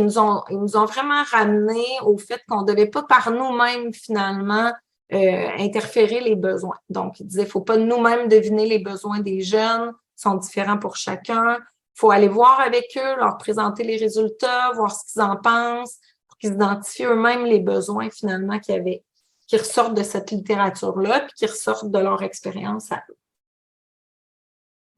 [SPEAKER 1] nous ont vraiment ramené au fait qu'on ne devait pas par nous-mêmes, finalement, interférer les besoins. Donc, ils disaient, il ne faut pas nous-mêmes deviner les besoins des jeunes, ils sont différents pour chacun. Il faut aller voir avec eux, leur présenter les résultats, voir ce qu'ils en pensent, pour qu'ils identifient eux-mêmes les besoins, finalement, qu'il y avait. qui ressortent de cette littérature-là, puis qui ressortent de leur expérience à eux.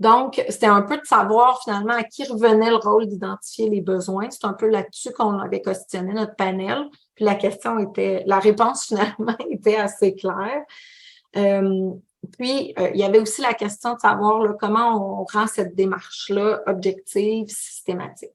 [SPEAKER 1] Donc, c'était un peu de savoir finalement à qui revenait le rôle d'identifier les besoins. C'est un peu là-dessus qu'on avait questionné notre panel. Puis la réponse finalement était assez claire. Puis, il y avait aussi la question de savoir là, comment on rend cette démarche-là objective, systématique.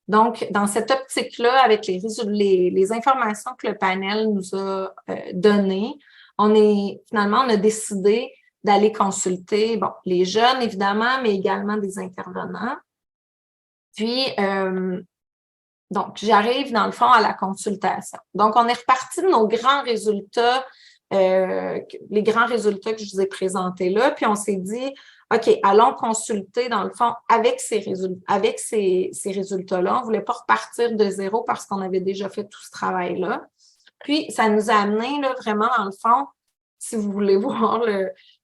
[SPEAKER 1] Donc, dans cette optique-là, avec les informations que le panel nous a données, on a décidé d'aller consulter les jeunes, évidemment, mais également des intervenants. Puis, donc, j'arrive, dans le fond, à la consultation. Donc, on est reparti de nos grands résultats, les grands résultats que je vous ai présentés là, puis on s'est dit, OK, allons consulter, dans le fond, avec ces résultats-là. On ne voulait pas repartir de zéro parce qu'on avait déjà fait tout ce travail-là. Puis, ça nous a amené, là, vraiment, dans le fond, si vous voulez voir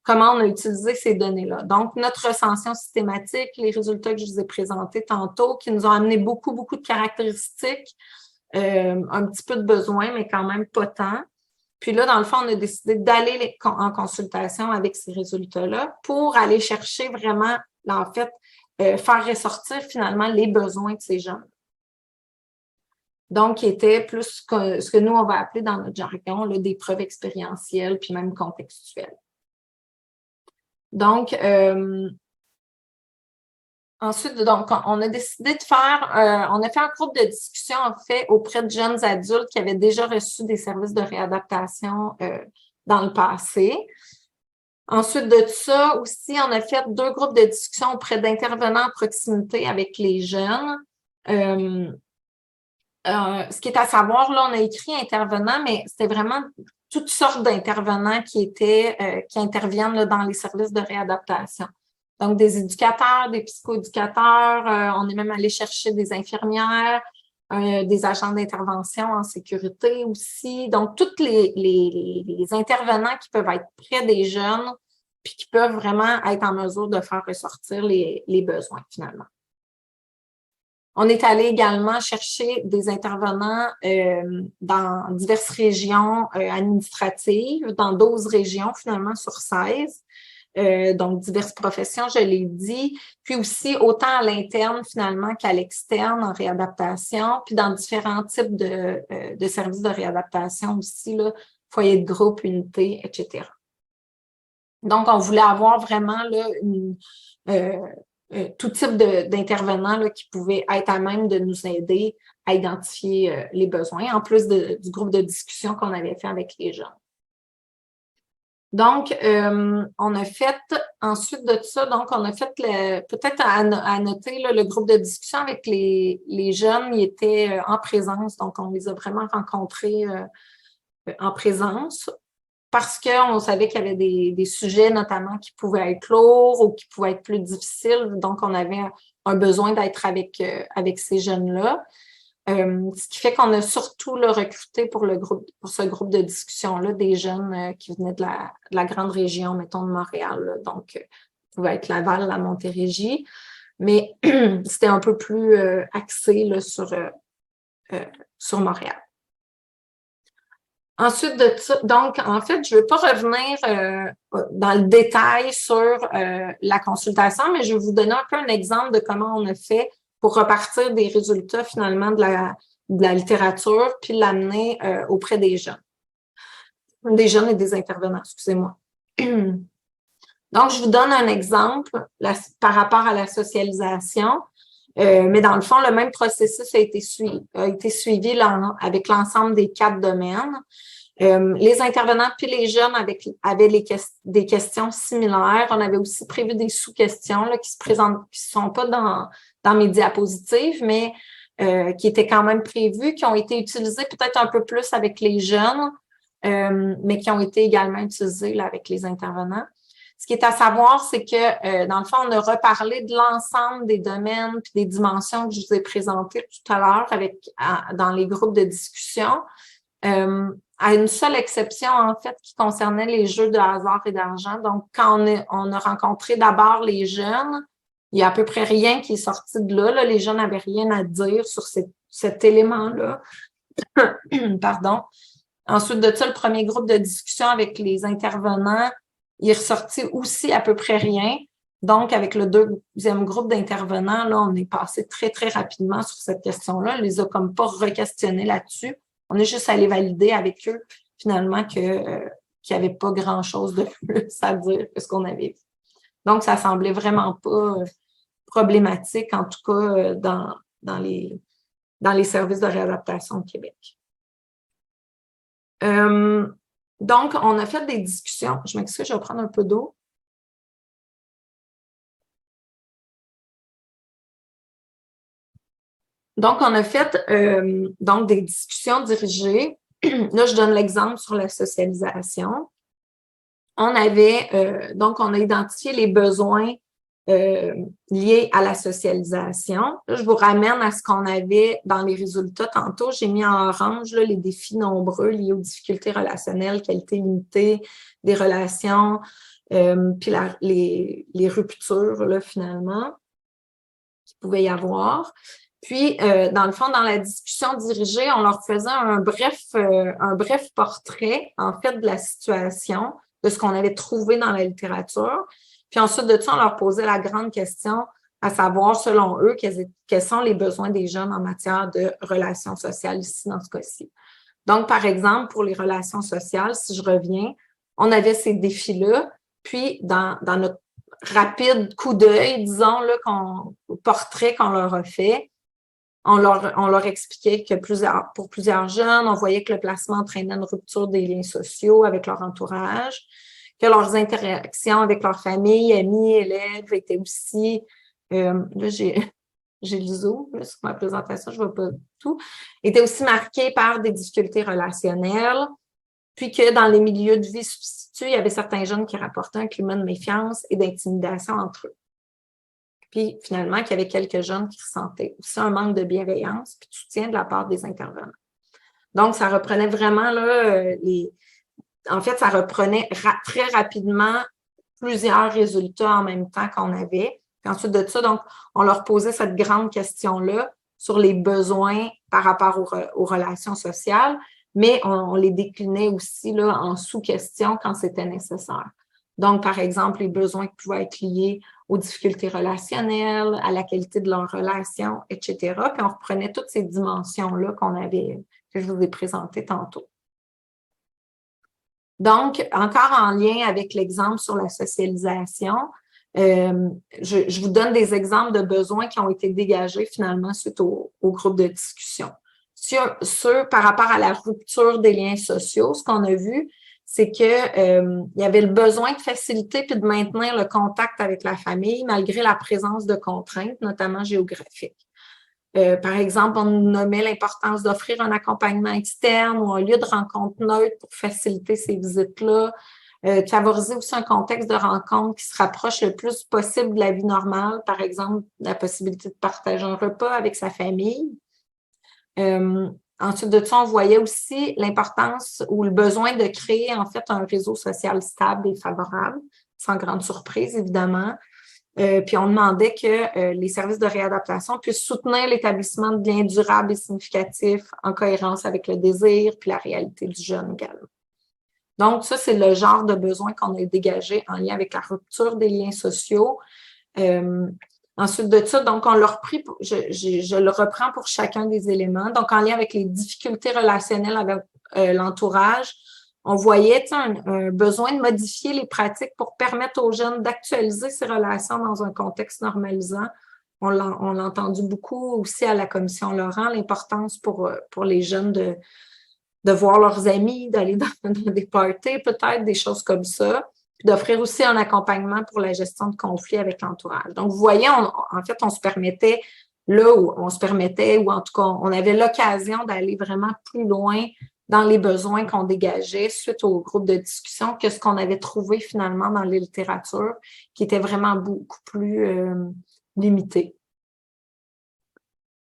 [SPEAKER 1] comment on a utilisé ces données-là. Donc, notre recension systématique, les résultats que je vous ai présentés tantôt, qui nous ont amené beaucoup, beaucoup de caractéristiques, un petit peu de besoins, mais quand même pas tant. Puis là, dans le fond, on a décidé d'aller en consultation avec ces résultats-là pour aller chercher vraiment, en fait, faire ressortir finalement les besoins de ces gens. Donc, qui était plus ce que nous, on va appeler dans notre jargon, là, des preuves expérientielles puis même contextuelles. Donc, ensuite, donc, on a décidé de faire, on a fait un groupe de discussion, en fait, auprès de jeunes adultes qui avaient déjà reçu des services de réadaptation dans le passé. Ensuite de ça aussi, on a fait 2 groupes de discussion auprès d'intervenants en proximité avec les jeunes. Ce qui est à savoir, là, on a écrit intervenants, mais c'était vraiment toutes sortes d'intervenants qui interviennent là, dans les services de réadaptation. Donc, des éducateurs, des psychoéducateurs, on est même allé chercher des infirmières, des agents d'intervention en sécurité aussi. Donc, tous les intervenants qui peuvent être près des jeunes puis qui peuvent vraiment être en mesure de faire ressortir les besoins, finalement. On est allé également chercher des intervenants dans diverses régions administratives, dans 12 régions finalement sur 16. Donc, diverses professions, je l'ai dit, puis aussi autant à l'interne finalement qu'à l'externe en réadaptation, puis dans différents types de services de réadaptation aussi, là, foyer de groupe, unité, etc. Donc, on voulait avoir vraiment là, tout type d'intervenants qui pouvaient être à même de nous aider à identifier les besoins, en plus du groupe de discussion qu'on avait fait avec les gens. Donc, on a fait, ensuite de ça, donc on a fait, peut-être à noter, là, le groupe de discussion avec les jeunes, ils étaient en présence, donc on les a vraiment rencontrés en présence parce qu'on savait qu'il y avait des sujets notamment qui pouvaient être lourds ou qui pouvaient être plus difficiles, donc on avait un besoin d'être avec ces jeunes-là. Ce qui fait qu'on a surtout recruté pour ce groupe de discussion-là des jeunes qui venaient de la grande région, mettons de Montréal, là. Donc, ça pouvait être Laval, la Montérégie, mais c'était un peu plus axé là, sur Montréal. Ensuite de ça, donc, en fait, je ne veux pas revenir dans le détail sur la consultation, mais je vais vous donner un peu un exemple de comment on a fait pour repartir des résultats finalement de la littérature, puis l'amener auprès des jeunes et des intervenants, excusez-moi. Donc, je vous donne un exemple par rapport à la socialisation, mais dans le fond, le même processus a été suivi avec l'ensemble des 4 domaines. Les intervenants puis les jeunes avaient des questions similaires. On avait aussi prévu des sous-questions là, qui ne sont pas dans mes diapositives, mais qui étaient quand même prévues, qui ont été utilisées peut-être un peu plus avec les jeunes, mais qui ont été également utilisées là, avec les intervenants. Ce qui est à savoir, c'est que, dans le fond, on a reparlé de l'ensemble des domaines puis des dimensions que je vous ai présentées tout à l'heure dans les groupes de discussion, à une seule exception, en fait, qui concernait les jeux de hasard et d'argent. Donc, quand on a rencontré d'abord les jeunes, il y a à peu près rien qui est sorti de là. Les jeunes n'avaient rien à dire sur cet élément-là. Pardon. Ensuite de ça, le premier groupe de discussion avec les intervenants, il est ressorti aussi à peu près rien. Donc, avec le deuxième groupe d'intervenants, là, on est passé très, très rapidement sur cette question-là. On les a comme pas re-questionnés là-dessus. On est juste allé valider avec eux, finalement, qu'il n'y avait pas grand-chose de plus à dire que ce qu'on avait vu. Donc, ça semblait vraiment pas problématique, en tout cas, dans les services de réadaptation au Québec. Donc, on a fait des discussions. Je m'excuse, je vais prendre un peu d'eau. Donc, on a fait donc des discussions dirigées. Là, je donne l'exemple sur la socialisation. On avait, donc, on a identifié les besoins liés à la socialisation. Là, je vous ramène à ce qu'on avait dans les résultats tantôt. J'ai mis en orange là, les défis nombreux liés aux difficultés relationnelles, qualité limitée des relations, puis les ruptures, là, finalement, qu'il pouvait y avoir. Puis, dans le fond, dans la discussion dirigée, on leur faisait un bref portrait, en fait, de la situation, de ce qu'on avait trouvé dans la littérature. Puis ensuite de ça, on leur posait la grande question, à savoir, selon eux, quels sont les besoins des jeunes en matière de relations sociales ici, dans ce cas-ci. Donc, par exemple, pour les relations sociales, si je reviens, on avait ces défis-là, puis dans notre rapide coup d'œil, disons, là, portrait qu'on leur a fait, on leur expliquait que pour plusieurs jeunes, on voyait que le placement entraînait une rupture des liens sociaux avec leur entourage, que leurs interactions avec leur famille, amis, élèves étaient aussi... là, j'ai le zoom là, sur ma présentation, je ne vois pas tout, étaient aussi marquées par des difficultés relationnelles, puis que dans les milieux de vie substituts, il y avait certains jeunes qui rapportaient un climat de méfiance et d'intimidation entre eux. Puis finalement, qu'il y avait quelques jeunes qui ressentaient aussi un manque de bienveillance puis de soutien de la part des intervenants. Donc, ça reprenait vraiment là, en fait, ça reprenait très rapidement plusieurs résultats en même temps qu'on avait. Puis ensuite de ça, donc, on leur posait cette grande question-là sur les besoins par rapport aux relations sociales, mais on les déclinait aussi là, en sous-questions quand c'était nécessaire. Donc, par exemple, les besoins qui pouvaient être liés aux difficultés relationnelles, à la qualité de leurs relations, etc. Puis on reprenait toutes ces dimensions-là que je vous ai présentées tantôt. Donc, encore en lien avec l'exemple sur la socialisation, je vous donne des exemples de besoins qui ont été dégagés finalement suite au groupe de discussion. Par rapport à la rupture des liens sociaux, ce qu'on a vu, c'est que il y avait le besoin de faciliter puis de maintenir le contact avec la famille malgré la présence de contraintes, notamment géographiques. Par exemple, on nommait l'importance d'offrir un accompagnement externe ou un lieu de rencontre neutre pour faciliter ces visites-là. Favoriser aussi un contexte de rencontre qui se rapproche le plus possible de la vie normale, par exemple, la possibilité de partager un repas avec sa famille. Ensuite de ça, on voyait aussi l'importance ou le besoin de créer en fait un réseau social stable et favorable, sans grande surprise, évidemment. Puis on demandait que les services de réadaptation puissent soutenir l'établissement de liens durables et significatifs en cohérence avec le désir puis la réalité du jeune également. Donc, ça, c'est le genre de besoin qu'on a dégagé en lien avec la rupture des liens sociaux. Ensuite de ça, donc, on l'a repris, je le reprends pour chacun des éléments. Donc, en lien avec les difficultés relationnelles avec l'entourage, on voyait un besoin de modifier les pratiques pour permettre aux jeunes d'actualiser ces relations dans un contexte normalisant. On l'a entendu beaucoup aussi à la commission Laurent, l'importance pour les jeunes de voir leurs amis, d'aller dans des parties, peut-être, des choses comme ça, puis d'offrir aussi un accompagnement pour la gestion de conflits avec l'entourage. Donc, vous voyez, en fait, on se permettait, ou en tout cas, on avait l'occasion d'aller vraiment plus loin dans les besoins qu'on dégageait suite au groupe de discussion que ce qu'on avait trouvé finalement dans les littératures, qui était vraiment beaucoup plus limité.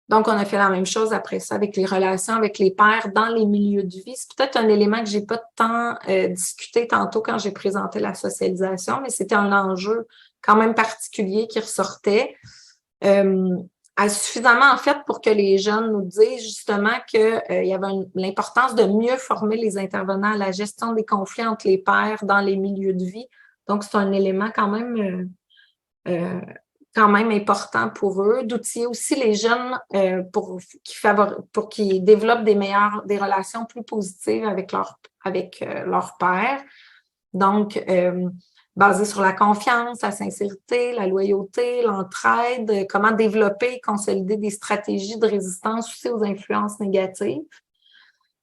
[SPEAKER 1] Donc, on a fait la même chose après ça avec les relations avec les pairs dans les milieux de vie. C'est peut-être un élément que j'ai pas tant discuté tantôt quand j'ai présenté la socialisation, mais c'était un enjeu quand même particulier qui ressortait. a suffisamment en fait pour que les jeunes nous disent justement qu'il y avait l'importance de mieux former les intervenants à la gestion des conflits entre les pairs dans les milieux de vie. Donc, c'est un élément quand même important pour eux, d'outiller aussi les jeunes pour qu'ils développent des relations plus positives avec leur père. Donc, basé sur la confiance, la sincérité, la loyauté, l'entraide, comment développer et consolider des stratégies de résistance aussi aux influences négatives.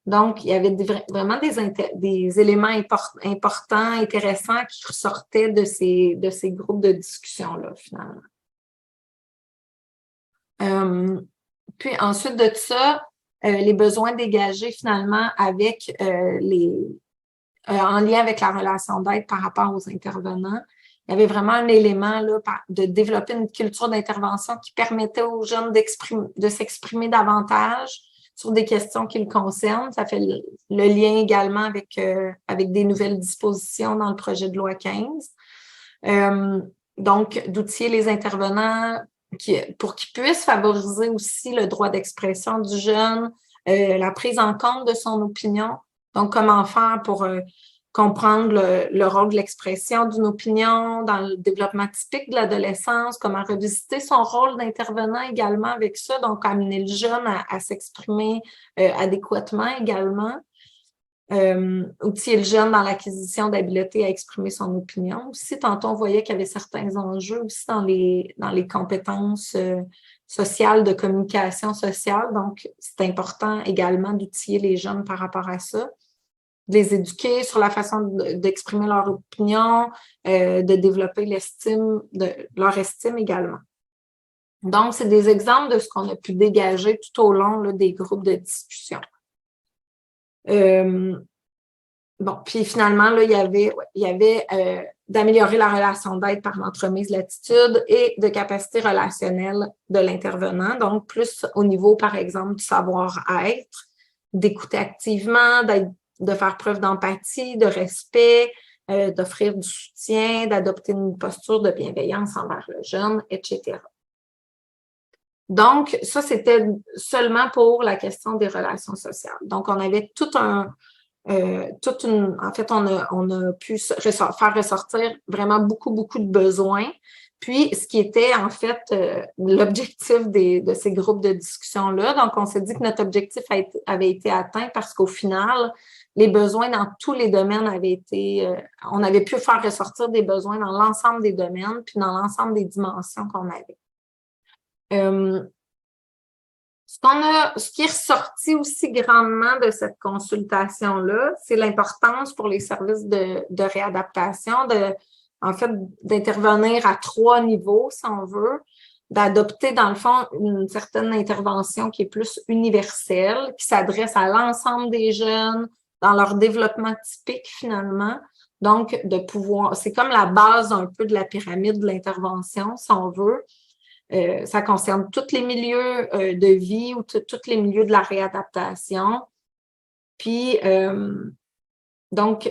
[SPEAKER 1] Donc, il y avait vraiment des éléments importants, intéressants qui ressortaient de ces groupes de discussion-là, finalement. Puis ensuite de ça, les besoins dégagés finalement avec en lien avec la relation d'aide par rapport aux intervenants. Il y avait vraiment un élément là, de développer une culture d'intervention qui permettait aux jeunes de s'exprimer davantage sur des questions qui le concernent. Ça fait le lien également avec des nouvelles dispositions dans le projet de loi 15. Donc, d'outiller les intervenants pour qu'ils puissent favoriser aussi le droit d'expression du jeune, la prise en compte de son opinion. Donc, comment faire pour comprendre le rôle de l'expression d'une opinion dans le développement typique de l'adolescence, comment revisiter son rôle d'intervenant également avec ça, donc amener le jeune à s'exprimer adéquatement également. Outiller le jeune dans l'acquisition d'habiletés à exprimer son opinion. Aussi, tantôt, on voyait qu'il y avait certains enjeux aussi dans les compétences sociales, de communication sociale. Donc, c'est important également d'outiller les jeunes par rapport à ça, de les éduquer sur la façon d'exprimer leur opinion, de développer leur estime également. Donc, c'est des exemples de ce qu'on a pu dégager tout au long là, des groupes de discussion. Bon, puis finalement, là, il y avait d'améliorer la relation d'aide par l'entremise l'attitude et de capacité relationnelle de l'intervenant, donc plus au niveau, par exemple, du savoir-être, d'écouter activement, de faire preuve d'empathie, de respect, d'offrir du soutien, d'adopter une posture de bienveillance envers le jeune, etc. Donc, ça, c'était seulement pour la question des relations sociales. Donc, on avait en fait, on a pu faire ressortir vraiment beaucoup, beaucoup de besoins. Puis, ce qui était en fait l'objectif de ces groupes de discussion-là. Donc, on s'est dit que notre objectif avait été atteint parce qu'au final, les besoins dans tous les domaines on avait pu faire ressortir des besoins dans l'ensemble des domaines, puis dans l'ensemble des dimensions qu'on avait. Ce qui est ressorti aussi grandement de cette consultation-là, c'est l'importance pour les services de réadaptation, en fait, d'intervenir à 3 niveaux, si on veut, d'adopter, dans le fond, une certaine intervention qui est plus universelle, qui s'adresse à l'ensemble des jeunes dans leur développement typique, finalement. Donc, c'est comme la base un peu de la pyramide de l'intervention, si on veut. Ça concerne tous les milieux de vie ou tous les milieux de la réadaptation. Puis, donc,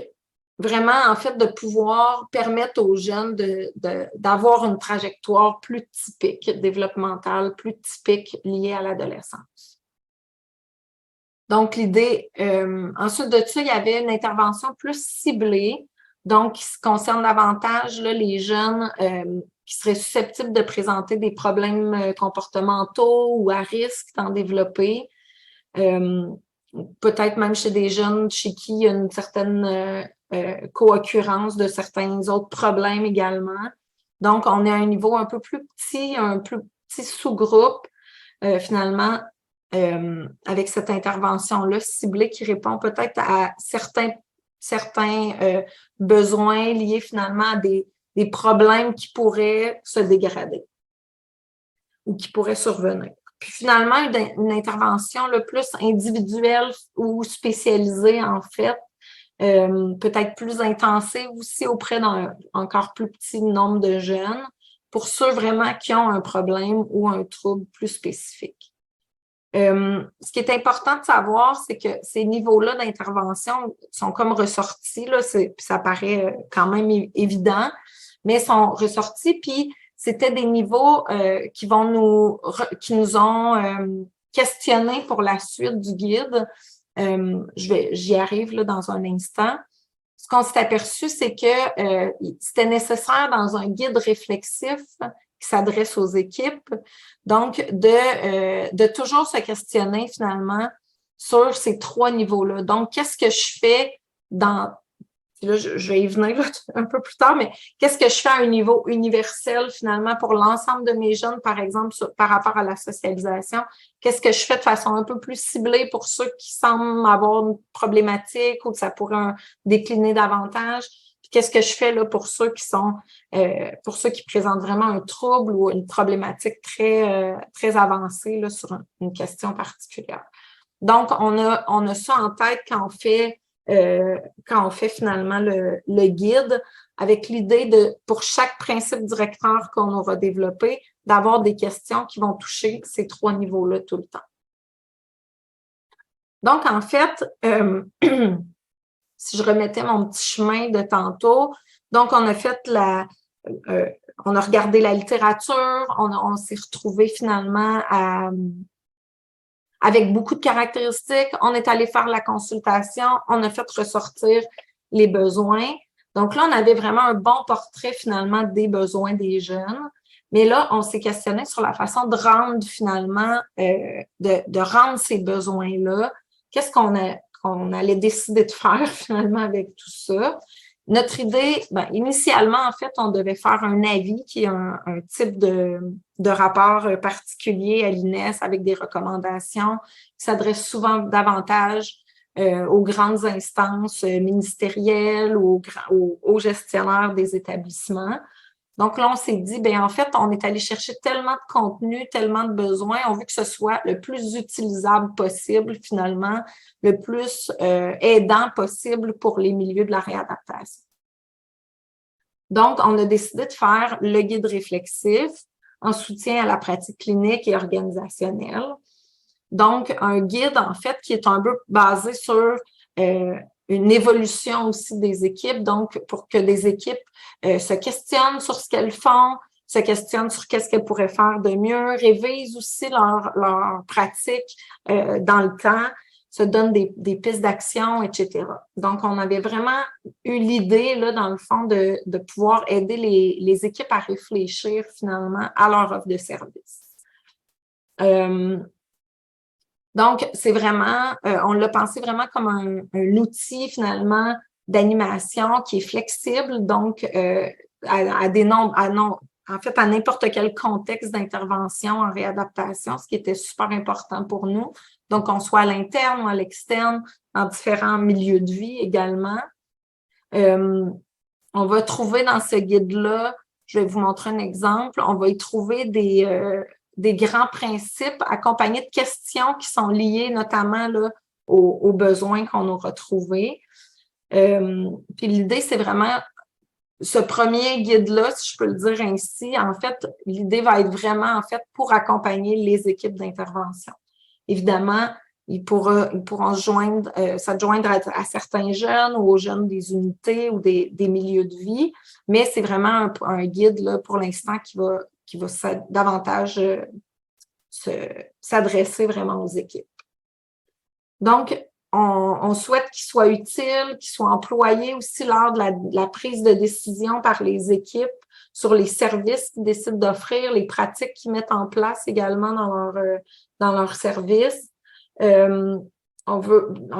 [SPEAKER 1] vraiment, en fait, de pouvoir permettre aux jeunes d'avoir une trajectoire plus typique, développementale, plus typique liée à l'adolescence. Donc, l'idée, ensuite de ça, il y avait une intervention plus ciblée, donc qui se concerne davantage là, les jeunes qui seraient susceptibles de présenter des problèmes comportementaux ou à risque d'en développer. Peut-être même chez des jeunes chez qui il y a une certaine co-occurrence de certains autres problèmes également. Donc, on est à un niveau un peu plus petit, un plus petit sous-groupe, finalement, avec cette intervention-là ciblée qui répond peut-être à certains besoins liés finalement à des problèmes qui pourraient se dégrader ou qui pourraient survenir. Puis finalement, une intervention le plus individuelle ou spécialisée, en fait, peut-être plus intensive aussi auprès d'un encore plus petit nombre de jeunes, pour ceux vraiment qui ont un problème ou un trouble plus spécifique. Ce qui est important de savoir, c'est que ces niveaux-là d'intervention sont comme ressortis, là, ça paraît quand même évident, mais sont ressortis, puis c'était des niveaux qui nous ont questionnés pour la suite du guide. J'y arrive là dans un instant. Ce qu'on s'est aperçu, c'est que c'était nécessaire dans un guide réflexif qui s'adresse aux équipes, donc de toujours se questionner finalement sur ces 3 niveaux-là. Donc, qu'est-ce que je fais là, je vais y venir là, un peu plus tard, mais qu'est-ce que je fais à un niveau universel finalement pour l'ensemble de mes jeunes, par exemple, par rapport à la socialisation? Qu'est-ce que je fais de façon un peu plus ciblée pour ceux qui semblent avoir une problématique ou que ça pourrait décliner davantage? Puis qu'est-ce que je fais là pour ceux qui présentent vraiment un trouble ou une problématique très avancée là, sur une question particulière? Donc, on a ça en tête quand on fait finalement le guide, avec l'idée pour chaque principe directeur qu'on aura développé, d'avoir des questions qui vont toucher ces 3 niveaux-là tout le temps. Donc, en fait, si je remettais mon petit chemin de tantôt, donc on a fait on a regardé la littérature, on s'est retrouvé finalement avec beaucoup de caractéristiques. On est allé faire la consultation, on a fait ressortir les besoins. Donc là, on avait vraiment un bon portrait finalement des besoins des jeunes. Mais là, on s'est questionné sur la façon de rendre finalement, de rendre ces besoins-là. Qu'est-ce qu'on allait décider de faire finalement avec tout ça? Notre idée, initialement, en fait, on devait faire un avis qui est un type de rapport particulier à l'INES avec des recommandations qui s'adressent souvent davantage aux grandes instances ministérielles ou aux gestionnaires des établissements. Donc là, on s'est dit, en fait, on est allé chercher tellement de contenu, tellement de besoins, on veut que ce soit le plus utilisable possible, finalement, le plus aidant possible pour les milieux de la réadaptation. Donc, on a décidé de faire le guide réflexif en soutien à la pratique clinique et organisationnelle. Donc, un guide, en fait, qui est un peu basé sur une évolution aussi des équipes, donc pour que des équipes se questionnent sur ce qu'elles font, se questionnent sur qu'est-ce qu'elles pourraient faire de mieux, révisent aussi leur pratique dans le temps, se donnent des pistes d'action, etc. Donc, on avait vraiment eu l'idée, là, dans le fond, de pouvoir aider les équipes à réfléchir finalement à leur offre de service. Donc, c'est vraiment, on l'a pensé vraiment comme un outil finalement d'animation qui est flexible, donc à des nombres, en fait, à n'importe quel contexte d'intervention en réadaptation, ce qui était super important pour nous. Donc, qu'on soit à l'interne ou à l'externe, dans différents milieux de vie également. On va trouver dans ce guide-là, je vais vous montrer un exemple, on va y trouver des grands principes accompagnés de questions qui sont liées notamment là, aux besoins qu'on aura trouvés. Puis l'idée, c'est vraiment ce premier guide-là, si je peux le dire ainsi. En fait, l'idée va être vraiment en fait pour accompagner les équipes d'intervention. Évidemment, ils pourront s'adjoindre à certains jeunes ou aux jeunes des unités ou des milieux de vie, mais c'est vraiment un guide là, pour l'instant qui va davantage s'adresser vraiment aux équipes. Donc, on souhaite qu'il soit utile, qu'il soit employé aussi lors de la prise de décision par les équipes sur les services qu'ils décident d'offrir, les pratiques qu'ils mettent en place également dans leur service. En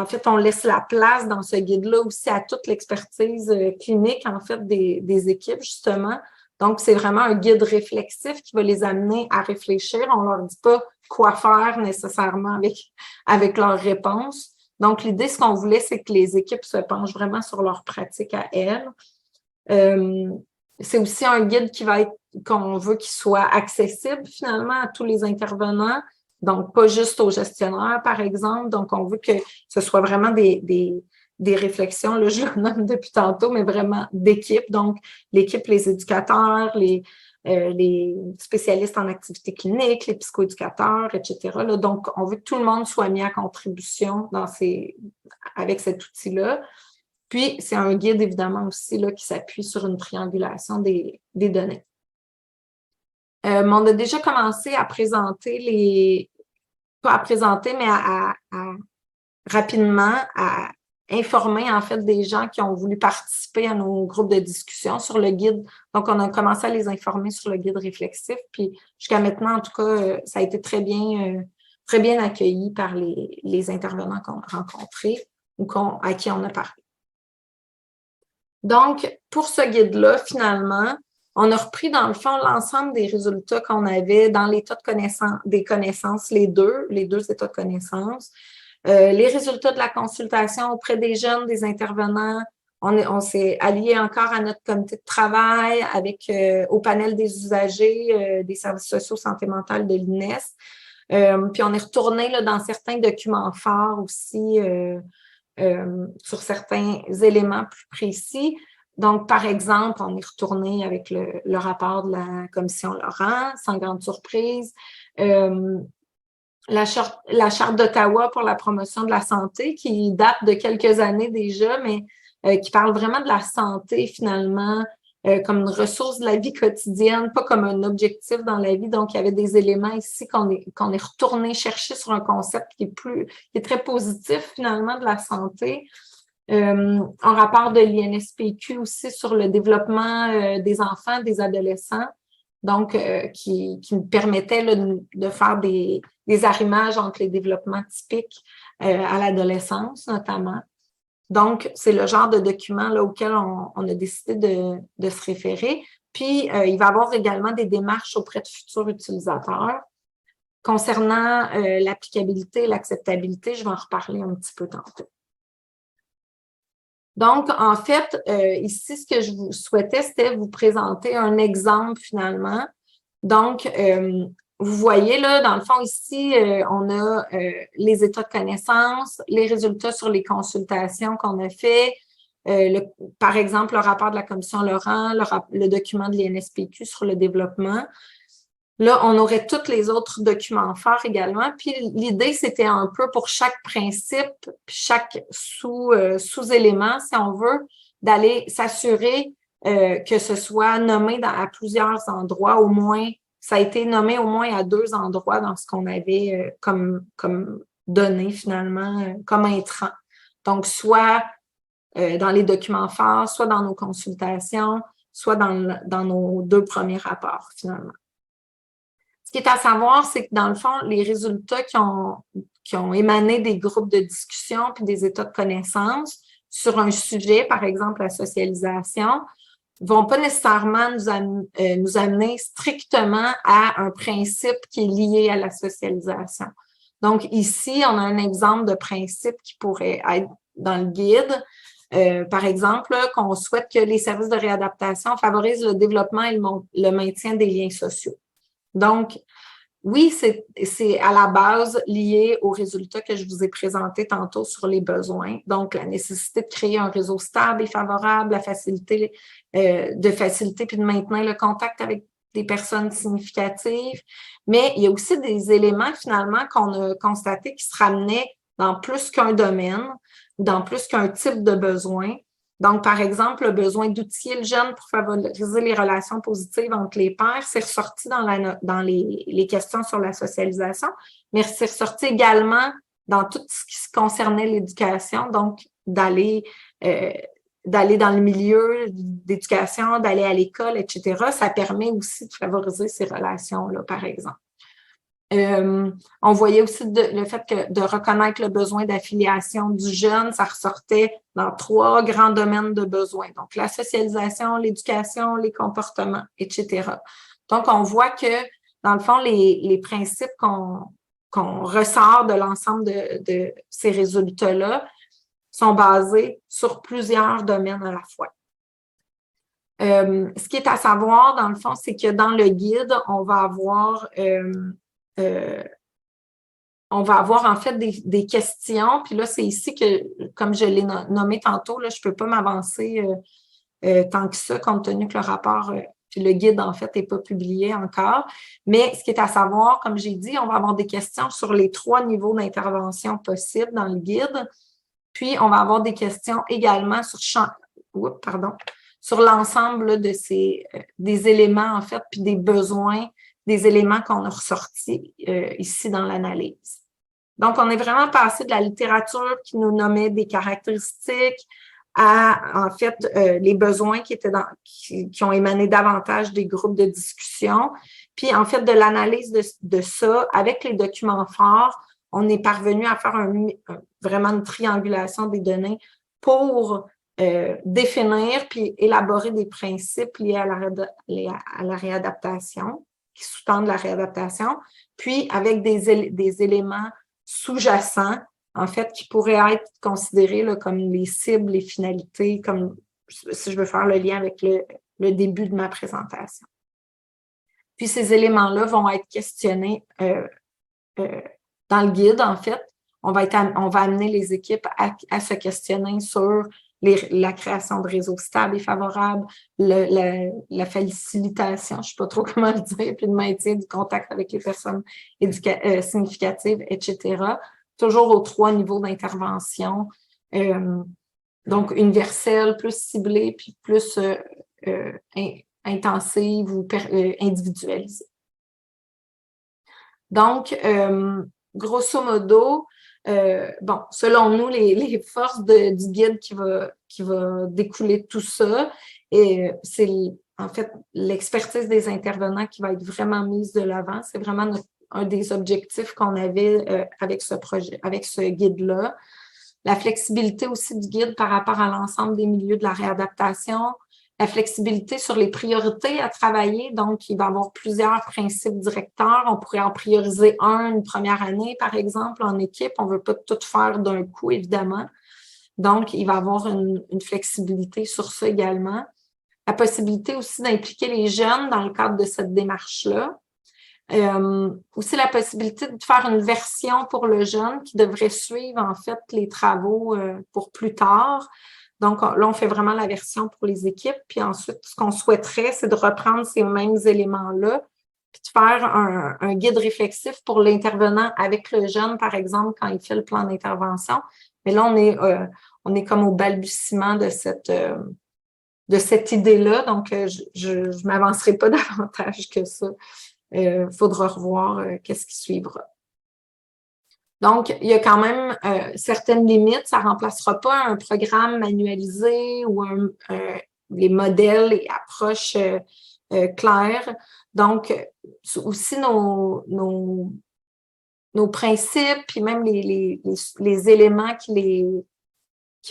[SPEAKER 1] fait, on laisse la place dans ce guide-là aussi à toute l'expertise clinique, en fait, des équipes, justement. Donc, c'est vraiment un guide réflexif qui va les amener à réfléchir. On leur dit pas quoi faire nécessairement avec leurs réponses. Donc, l'idée, ce qu'on voulait, c'est que les équipes se penchent vraiment sur leur pratique à elles. C'est aussi un guide qu'on veut qu'il soit accessible finalement à tous les intervenants. Donc, pas juste aux gestionnaires, par exemple. Donc, on veut que ce soit vraiment des réflexions, là, je le nomme depuis tantôt, mais vraiment d'équipe. Donc, l'équipe, les éducateurs, les spécialistes en activité clinique, les psychoéducateurs, etc. Là, donc, on veut que tout le monde soit mis à contribution avec cet outil-là. Puis, c'est un guide, évidemment, aussi là, qui s'appuie sur une triangulation des données. Mais on a déjà commencé à présenter pas à présenter, mais rapidement à informer en fait des gens qui ont voulu participer à nos groupes de discussion sur le guide. Donc, on a commencé à les informer sur le guide réflexif. Puis jusqu'à maintenant, en tout cas, ça a été très bien accueilli par les intervenants qu'on a rencontrés ou à qui on a parlé. Donc, pour ce guide-là, finalement, on a repris dans le fond l'ensemble des résultats qu'on avait dans l'état des connaissances, les deux états de connaissances. Les résultats de la consultation auprès des jeunes, des intervenants. On s'est allié encore à notre comité de travail avec au panel des usagers des services sociaux santé mentale de l'INES. Puis on est retourné là, dans certains documents forts aussi sur certains éléments plus précis. Donc, par exemple, on est retourné avec le rapport de la commission Laurent, sans grande surprise. La charte d'Ottawa pour la promotion de la santé, qui date de quelques années déjà, mais qui parle vraiment de la santé finalement, comme une ressource de la vie quotidienne, pas comme un objectif dans la vie. Donc, il y avait des éléments ici qu'on est retourné chercher sur un concept qui est très positif finalement de la santé. Un rapport de l'INSPQ aussi sur le développement des enfants, des adolescents. Donc, qui me permettait là, de faire des arrimages entre les développements typiques à l'adolescence, notamment. Donc, c'est le genre de document là, auquel on a décidé de se référer. Puis, il va y avoir également des démarches auprès de futurs utilisateurs. Concernant l'applicabilité et l'acceptabilité, je vais en reparler un petit peu tantôt. Donc, en fait, ici, ce que je vous souhaitais, c'était vous présenter un exemple finalement. Donc, vous voyez là, dans le fond, ici, on a les états de connaissance, les résultats sur les consultations qu'on a fait, par exemple, le rapport de la commission Laurent, le document de l'INSPQ sur le développement. Là, on aurait tous les autres documents forts également. Puis l'idée, c'était un peu pour chaque principe, chaque sous-élément, si on veut, d'aller s'assurer que ce soit nommé à plusieurs endroits, au moins, ça a été nommé au moins à 2 endroits dans ce qu'on avait comme données finalement, comme intrant. Donc, soit dans les documents forts, soit dans nos consultations, soit dans nos 2 premiers rapports finalement. Ce qui est à savoir, c'est que dans le fond, les résultats qui ont émané des groupes de discussion puis des états de connaissance sur un sujet, par exemple la socialisation, vont pas nécessairement nous amener strictement à un principe qui est lié à la socialisation. Donc ici, on a un exemple de principe qui pourrait être dans le guide. Par exemple, qu'on souhaite que les services de réadaptation favorisent le développement et le maintien des liens sociaux. Donc, oui, c'est à la base lié aux résultats que je vous ai présentés tantôt sur les besoins. Donc, la nécessité de créer un réseau stable et favorable, la facilité puis de maintenir le contact avec des personnes significatives. Mais il y a aussi des éléments finalement qu'on a constatés qui se ramenaient dans plus qu'un domaine ou dans plus qu'un type de besoin. Donc, par exemple, le besoin d'outiller le jeune pour favoriser les relations positives entre les pairs, c'est ressorti dans les questions sur la socialisation, mais c'est ressorti également dans tout ce qui concernait l'éducation, donc d'aller dans le milieu d'éducation, d'aller à l'école, etc. Ça permet aussi de favoriser ces relations-là, par exemple. On voyait aussi le fait que de reconnaître le besoin d'affiliation du jeune, ça ressortait dans 3 grands domaines de besoins. Donc, la socialisation, l'éducation, les comportements, etc. Donc, on voit que, dans le fond, les principes qu'on ressort de l'ensemble de ces résultats-là sont basés sur plusieurs domaines à la fois. Ce qui est à savoir, dans le fond, c'est que dans le guide, on va avoir en fait des questions. Puis là, c'est ici que, comme je l'ai nommé tantôt, là, je ne peux pas m'avancer tant que ça, compte tenu que le rapport, puis le guide, en fait, n'est pas publié encore. Mais ce qui est à savoir, comme j'ai dit, on va avoir des questions sur les 3 niveaux d'intervention possibles dans le guide. Puis, on va avoir des questions également sur l'ensemble des éléments, en fait, puis des besoins des éléments qu'on a ressortis ici dans l'analyse. Donc, on est vraiment passé de la littérature qui nous nommait des caractéristiques à, en fait, les besoins qui ont émané davantage des groupes de discussion. Puis, en fait, de l'analyse de ça, avec les documents forts, on est parvenu à faire vraiment une triangulation des données pour définir puis élaborer des principes liés à la réadaptation, qui sous-tendent la réadaptation, puis avec des éléments sous-jacents, en fait, qui pourraient être considérés là, comme les cibles, les finalités, comme si je veux faire le lien avec le début de ma présentation. Puis ces éléments-là vont être questionnés dans le guide, en fait. On va amener les équipes à se questionner sur la création de réseaux stables et favorables, la facilitation, je ne sais pas trop comment le dire, puis le maintien du contact avec les personnes significatives, etc. Toujours aux 3 niveaux d'intervention, donc universelle, plus ciblée, puis plus intensive ou individualisée. Donc, grosso modo, bon, selon nous, les forces du guide qui va découler de tout ça, et c'est en fait l'expertise des intervenants qui va être vraiment mise de l'avant. C'est vraiment un des objectifs qu'on avait avec ce projet, avec ce guide-là. La flexibilité aussi du guide par rapport à l'ensemble des milieux de la réadaptation, la flexibilité sur les priorités à travailler. Donc, il va y avoir plusieurs principes directeurs. On pourrait en prioriser une première année, par exemple, en équipe. On ne veut pas tout faire d'un coup, évidemment. Donc, il va y avoir une flexibilité sur ça également. La possibilité aussi d'impliquer les jeunes dans le cadre de cette démarche-là. Aussi la possibilité de faire une version pour le jeune qui devrait suivre, en fait, les travaux pour plus tard. Donc, là, on fait vraiment la version pour les équipes. Puis ensuite, ce qu'on souhaiterait, c'est de reprendre ces mêmes éléments-là, puis de faire un guide réflexif pour l'intervenant avec le jeune, par exemple, quand il fait le plan d'intervention. Mais là, on est comme au balbutiement de cette idée-là. Donc, je ne m'avancerai pas davantage que ça. Faudra revoir qu'est-ce qui suivra. Donc, il y a quand même certaines limites. Ça ne remplacera pas un programme manualisé ou les modèles et approches claires. Donc, aussi nos principes, puis même les éléments qui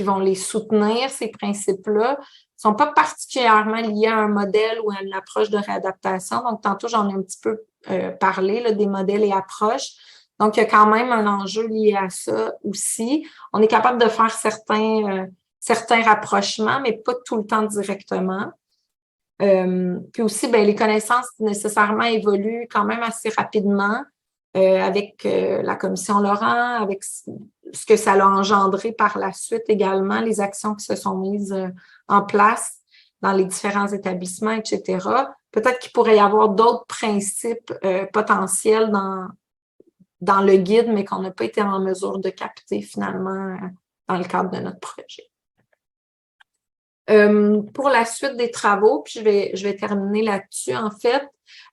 [SPEAKER 1] vont les soutenir, ces principes-là, ne sont pas particulièrement liés à un modèle ou à une approche de réadaptation. Donc, tantôt, j'en ai un petit peu parlé, là, des modèles et approches. Donc, il y a quand même un enjeu lié à ça aussi. On est capable de faire certains rapprochements, mais pas tout le temps directement. Puis aussi, ben, les connaissances nécessairement évoluent quand même assez rapidement avec la commission Laurent, avec ce que ça a engendré par la suite également, les actions qui se sont mises en place dans les différents établissements, etc. Peut-être qu'il pourrait y avoir d'autres principes potentiels dans le guide, mais qu'on n'a pas été en mesure de capter finalement dans le cadre de notre projet. Pour la suite des travaux, puis je vais terminer là-dessus en fait.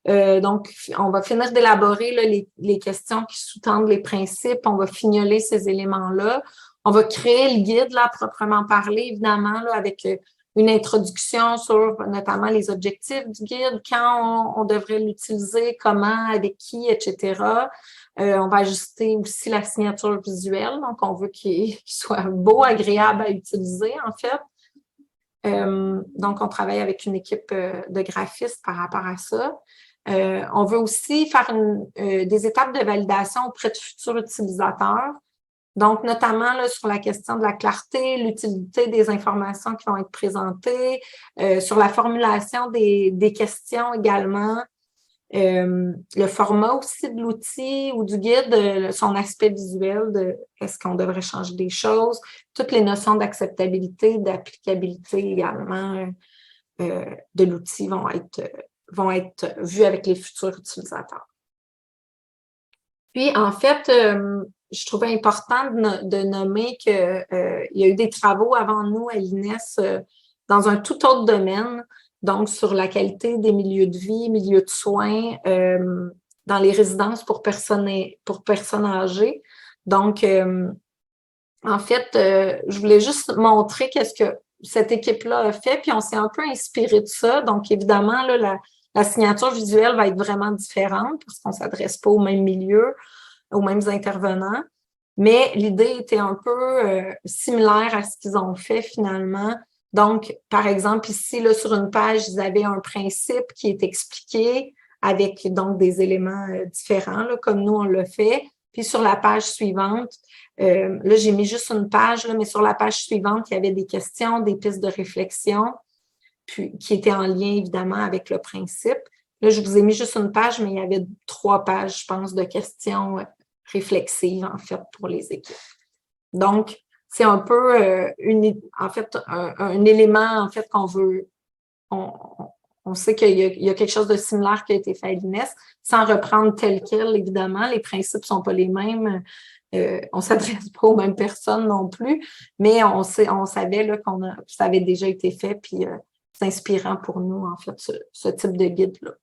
[SPEAKER 1] Donc, on va finir d'élaborer les questions qui sous-tendent les principes. On va fignoler ces éléments-là. On va créer le guide, là, proprement parler, évidemment, là, avec une introduction sur notamment les objectifs du guide, quand on devrait l'utiliser, comment, avec qui, etc. On va ajuster aussi la signature visuelle. Donc, on veut qu'il soit beau, agréable à utiliser, en fait. Donc, on travaille avec une équipe de graphistes par rapport à ça. On veut aussi faire des étapes de validation auprès de futurs utilisateurs. Donc, notamment là, sur la question de la clarté, l'utilité des informations qui vont être présentées, sur la formulation des questions également, le format aussi de l'outil ou du guide, son aspect visuel de est-ce qu'on devrait changer des choses, toutes les notions d'acceptabilité, d'applicabilité également de l'outil vont être vues avec les futurs utilisateurs. Puis, en fait, je trouvais important de nommer qu'il y a eu des travaux avant nous à l'INES dans un tout autre domaine. donc sur la qualité des milieux de vie, milieux de soins dans les résidences pour personnes âgées. Donc, en fait, je voulais juste montrer qu'est-ce que cette équipe-là a fait, puis on s'est un peu inspiré de ça. Donc, évidemment, là, la signature visuelle va être vraiment différente parce qu'on ne s'adresse pas au même milieu, aux mêmes intervenants. Mais l'idée était un peu similaire à ce qu'ils ont fait finalement. Donc, par exemple, ici, là, sur une page, ils avaient un principe qui est expliqué avec donc des éléments différents, là, comme nous, on l'a fait. Puis sur la page suivante, là, j'ai mis juste une page, là, mais sur la page suivante, il y avait des questions, des pistes de réflexion, puis qui étaient en lien, évidemment, avec le principe. Là, je vous ai mis juste une page, mais il y avait 3 pages, je pense, de questions réflexives, en fait, pour les équipes. Donc, c'est un peu, en fait, un élément, en fait, qu'on veut... On sait qu'il y a quelque chose de similaire qui a été fait à l'INES, sans reprendre tel quel, évidemment. Les principes ne sont pas les mêmes. On ne s'adresse pas aux mêmes personnes non plus, mais on savait là, ça avait déjà été fait, puis c'est inspirant pour nous, en fait, ce type de guide-là.